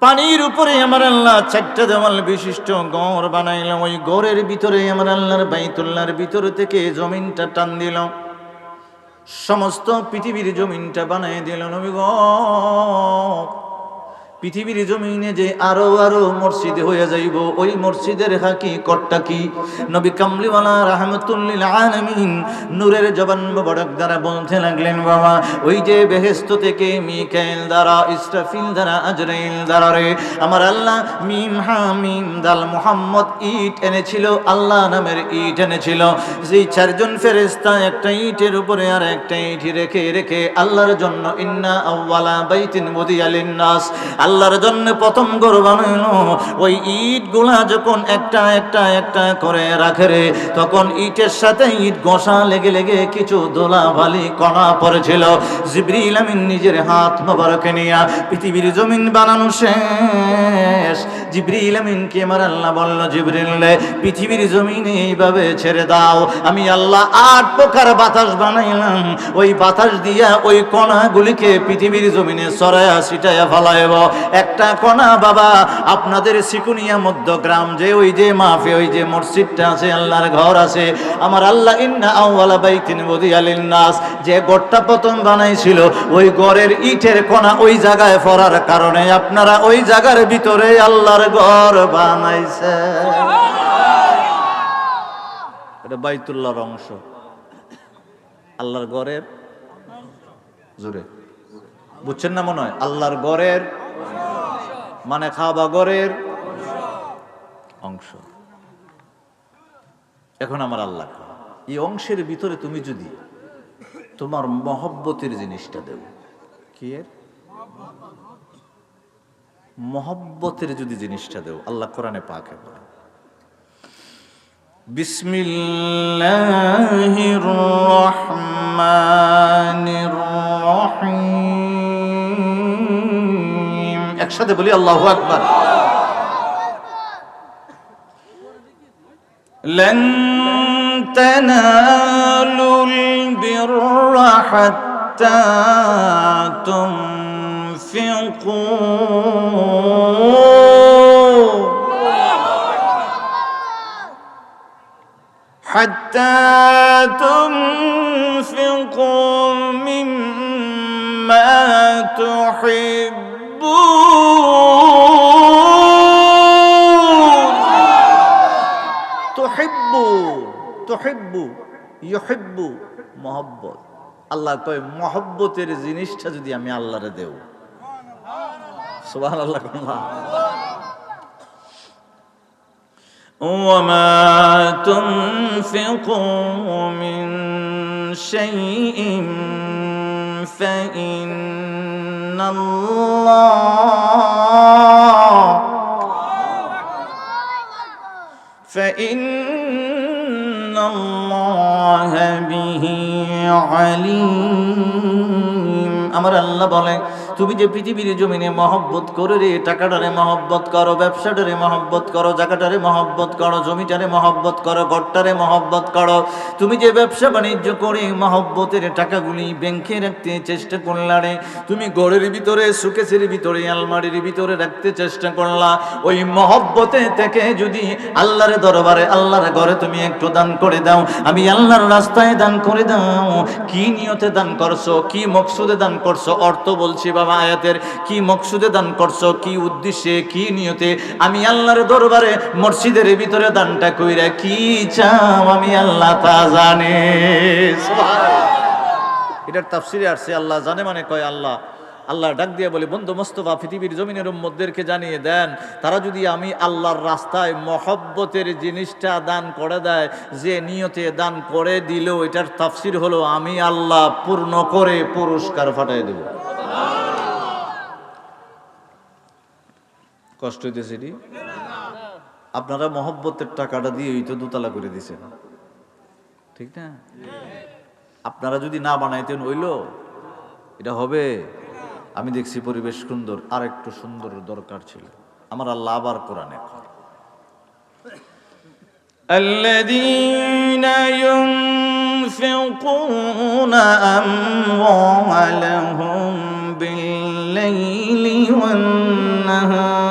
পানির উপরে আমার আল্লাহ 4টা দেওয়াল বিশিষ্ট ঘর বানাইলাম, ওই ঘরের ভিতরে আমার আল্লাহর বাইতুল্লাহর ভিতর থেকে জমিনটা টান দিল, সমস্ত পৃথিবীর জমিনটা বানিয়ে দিল নবী গো। পৃথিবীর জমিনে যে আরো আরো মসজিদ হয়ে যাইব, ওই মসজিদের হাকিকতটা কি? নবী কামলিওয়ালা রাহমাতুল লিল আলামিন নূরের জবান মোবারক দ্বারা বলতে লাগলেন, বাবা ওই যে বেহেশত থেকে মিকাইল দ্বারা, ইসরাফিল দ্বারা, আজরাইল দ্বারা রে আমার আল্লাহ মিম হা মিম দাল মুহাম্মদ ইট এনেছিল, আল্লাহ নামের ইট এনেছিল। যেই চারজন ফেরেশতা একটা ইটের উপরে আর একটা ইট রেখে রেখে আল্লাহর জন্য ইন্না আউওয়ালা বাইতিন মুদিয়া লিন-নাস, আল্লাহর জন্য প্রথম ঘর বানানো। ওই ইট গুলা যখন একটা একটা একটা করে রাখে রে, তখন ইটের সাথে ইট ঘষা লেগে লেগে কিছু দোলা বালি কণা পড়েছিল। জিবরিল আমিন নিজের হাত মোবারকে নিয়া পৃথিবীর জমিন বানানো শেষ। জিবরিল আমিনকে আমার আল্লাহ বলল, জিবরিল রে পৃথিবীর জমিনে এইভাবে ছেড়ে দাও, আমি আল্লাহ 8 প্রকার বাতাস বানাইলাম, ওই বাতাস দিয়া ওই কণাগুলিকে পৃথিবীর জমিনে ছড়ায়া ছিটায়া ফেলাইব। একটা কণা বাবা আপনাদের সিকুনিয়া মধ্যগ্রাম যে ওই যে মাফে ওই যে মসজিদটা আছে, আল্লাহর ঘর আছে, আমার আল্লাহ ইন্না আউওয়ালা বাইতিন বুদিয়া লিন-নাস যে ঘরটা প্রথম বানাইছিল, ওই ঘরের ইটের কণা ওই জায়গায় পড়ার কারণে আপনারা ওই জায়গার ভিতরে আল্লাহর ঘর বানাইছে। এটা বাইতুল্লাহর অংশ, আল্লাহর ঘরের জোরে বুঝছেন না মনে হয়? আল্লাহর ঘরের মানে কাবা ঘরের অংশ। এখন আমার আল্লাহ এই অংশের ভিতরে তুমি যদি তোমার মহব্বতের জিনিসটা দেও, কি এর মহব্বতের যদি জিনিসটা দেও, আল্লাহ কোরআনে পাকে বলে বিসমিল্লাহির রহমানির রহিম, একসাথে বলি আল্লাহু আকবার। لن تنالوا البر حتى تنفقوا مما তুহিব্বু ইউহিব্বু মহব্বত। আল্লাহ কয় মহব্বতের জিনিসটা যদি আমি আল্লাহরে দেও, সুবহানাল্লাহ। ওয়ামা তুনফিকু মিন শাইইন فإن الله به عليم। আমার আল্লাহ বলে তুমি যে পৃথিবীর জমিনে মহব্বত করো রে, টাকাটারে মহব্বত করো, ব্যবসাটারে মহব্বত করো, জায়গাটারে মহব্বত করো, জমিটারে মহব্বত করো, ঘরটারে মহব্বত করো। তুমি যে ব্যবসা বাণিজ্য করে মহব্বতের টাকাগুলি ব্যাংকে রাখতে চেষ্টা করলা রে, তুমি ঘরের ভিতরে সুকেসের ভিতরে আলমারির ভিতরে রাখতে চেষ্টা করলা, ওই মহব্বতে থেকে যদি আল্লাহর দরবারে আল্লাহর ঘরে তুমি একটু দান করে দাও, আমি আল্লাহর রাস্তায় দান করে দাও, কি নিয়তে দান করছো, কি মকসুদে দান করছো, অর্থ বলছি বাবা আয়াতের, কি মকসুদে দান করছো, কি উদ্দেশ্যে, কি নিয়তে, আমি আল্লাহর দরবারে মসজিদের ভিতরে দানটা কইরা কি চাও, আমি আল্লাহ তা জানে। এটার তাফসিরে আসছে আল্লাহ জানে মানে কয় আল্লাহ ডাক দিয়ে বলে, বন্ধু মোস্তফা পৃথিবীর জমিনের উম্মতদেরকে জানিয়ে দেন, তারা যদি আমি আল্লাহর রাস্তায় মহব্বতের জিনিসটা দান করে দেয়, যে নিয়তে দান করে দিল, এটার তাফসির হলো আমি আল্লাহ পূর্ণ করে পুরস্কার ফাটাই দেব। কষ্ট হইতেছে এটি? আপনারা মহব্বতের টাকাটা দিয়ে তো দোতলা করে দিছেন, ঠিক না? আপনারা যদি না বানাইতেন হইলো এটা হবে? আমি দেখছি পরিবেশ সুন্দর, আর একটু সুন্দর দরকার ছিল। আমার আল্লাহ আবার কোরআনে আল্লাযীনা ইউনফিকুনা আমওয়ালাহুম বিল-লাইলি ওয়ান-নাহার,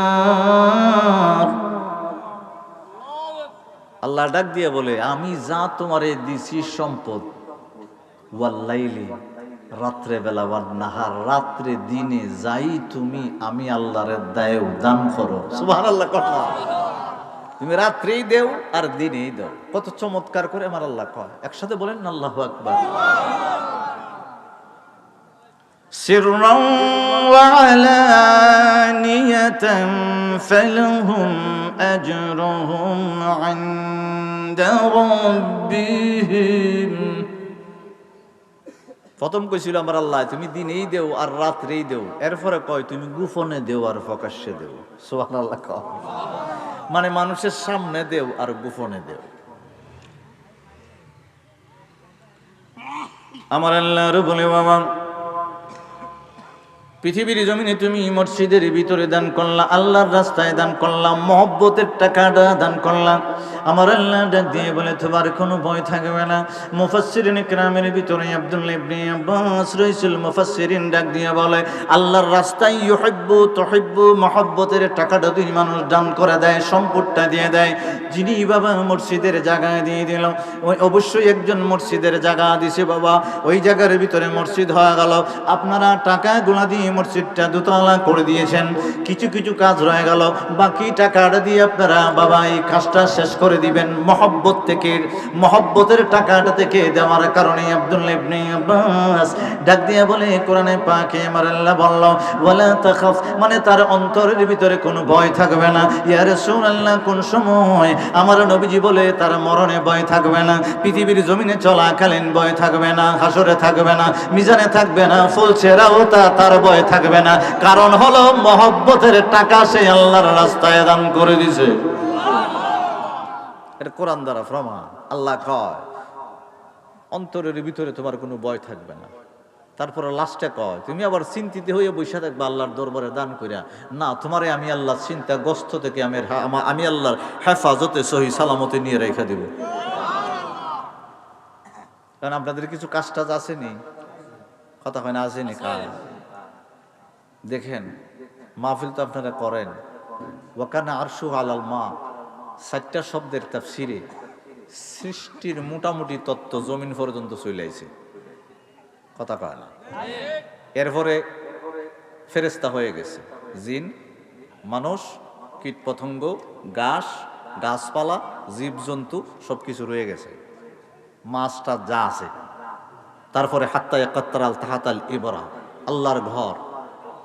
আল্লাহ ডাক দিয়ে বলে আমি যা তোমারে দিছি সম্পদ, ওয়াল্লাইলি, রাত্রে বেলা, ওয়ান নাহার, রাত্রে দিনে যাই তুমি আমি আল্লাহর দায় দান করো। সুবহানাল্লাহ। কথা তুমি রাত্রেই দেও আর দিনেই দাও। কত চমৎকার করে আমার আল্লাহ কয়, একসাথে বলেন না আল্লাহু আকবার। সিররান ওয়া আলানিয়াতান ফালাহুম আজরুহুম ইনদা রাব্বিহিম। প্রথম কইছিল আমার আল্লাহ তুমি দিনেই দেও আর রাত্রেই দেও, এরপরে কয় তুমি গোপনে দেও আর প্রকাশ্যে দেও। সুবহানাল্লাহ। কয় মানে মানুষের সামনে দেও আর গোপনে দেও। আমার আল্লাহ বলে, বাবা পৃথিবীর জমিনে তুমি মসজিদের ভিতরে দান করলা, আল্লাহর রাস্তায় দান করলাম, মহব্বতের টাকাটা দান করলাম। আমার আল্লাহ ডাক দিয়ে বলে তোমার কোনো ভয় থাকবে না। মুফাসসিরিন কিরামের ভিতরে আব্দুল্লাহ ইবনে আব্বাস রাইসুল মুফাসসিরিন ডাক দিয়ে বলে, আল্লাহর রাস্তায় ইউহিব্বু তুহিব্বু, মহব্বতের টাকাটা দুই মানুষ দান করে দেয়, সম্পদটা দিয়ে দেয়। যিনি বাবা মসজিদের জায়গায় দিয়ে দিল, ওই অবশ্যই একজন মসজিদের জায়গা দিছে বাবা, ওই জায়গার ভিতরে মসজিদ হয়ে গেল। আপনারা টাকাগুলা দিয়ে মসজিদটা দোতলা করে দিয়েছেন, কিছু কিছু কাজ রয়ে গেল, বাকি টাকাটা দিয়ে আপনারা বাবা এই কাজটা শেষ করে দিবেন। মহব্বত থেকে, মহব্বতের টাকাটা থেকে দেওয়ার কারণে আব্দুল্লাহ ইবনে আব্বাস ডাক দিয়ে বলে, কোরআনে পাকে আমার আল্লাহ বলল ওয়ালা তাখাফ, মানে তার অন্তরের ভিতরে কোনো ভয় থাকবে না। ইয়া রাসূলুল্লাহ, কোন সময় আমার নবীজি বলে তার মরণে ভয় থাকবে না, পৃথিবীর জমিনে চলাকালীন ভয় থাকবে না, হাসরে থাকবে না, মিজানে থাকবে না, ফুলছেরাও তার ভয় থাকবে না। কারণ হলো মহব্বতের টাকা সে আল্লাহর রাস্তায় দান করে দিছে। এটা কোরআন দ্বারা প্রমাণ। আল্লাহ কয় অন্তরের ভিতরে তোমার কোনো ভয় থাকবে না। তারপরে লাস্টে কয় তুমি আবার চিন্তিত হয়ে বসে থাকবে আল্লাহর দরবারে দান করিয়া না, তোমারে আমি আল্লাহ চিন্তাগ্রস্ত থেকে আমি আল্লাহর হেফাজতে সহি সালামতে নিয়ে রেখে দিব। কারণ আপনাদের কিছু কাজ টাজ আসেনি, কথা হয় না, আসেনি কাজ। দেখেন মাহফিল তো আপনারা করেন, ওয়াকানা আরশু আলাল মা, 4টা শব্দের তাফসিরে সৃষ্টির মোটামুটি তত্ত্ব জমিন পর্যন্ত চলে আইছে, কথা কয় না। এরপরে ফেরেশতা হয়ে গেছে, জিন, মানুষ, কীট পতঙ্গ, ঘাস, গাছপালা, জীবজন্তু সবকিছু রয়ে গেছে, মাছটা যা আছে। তারপরে হাত্তা ইয়াকাত্তারাল তাহাতাল ইবরা, আল্লাহর ঘর,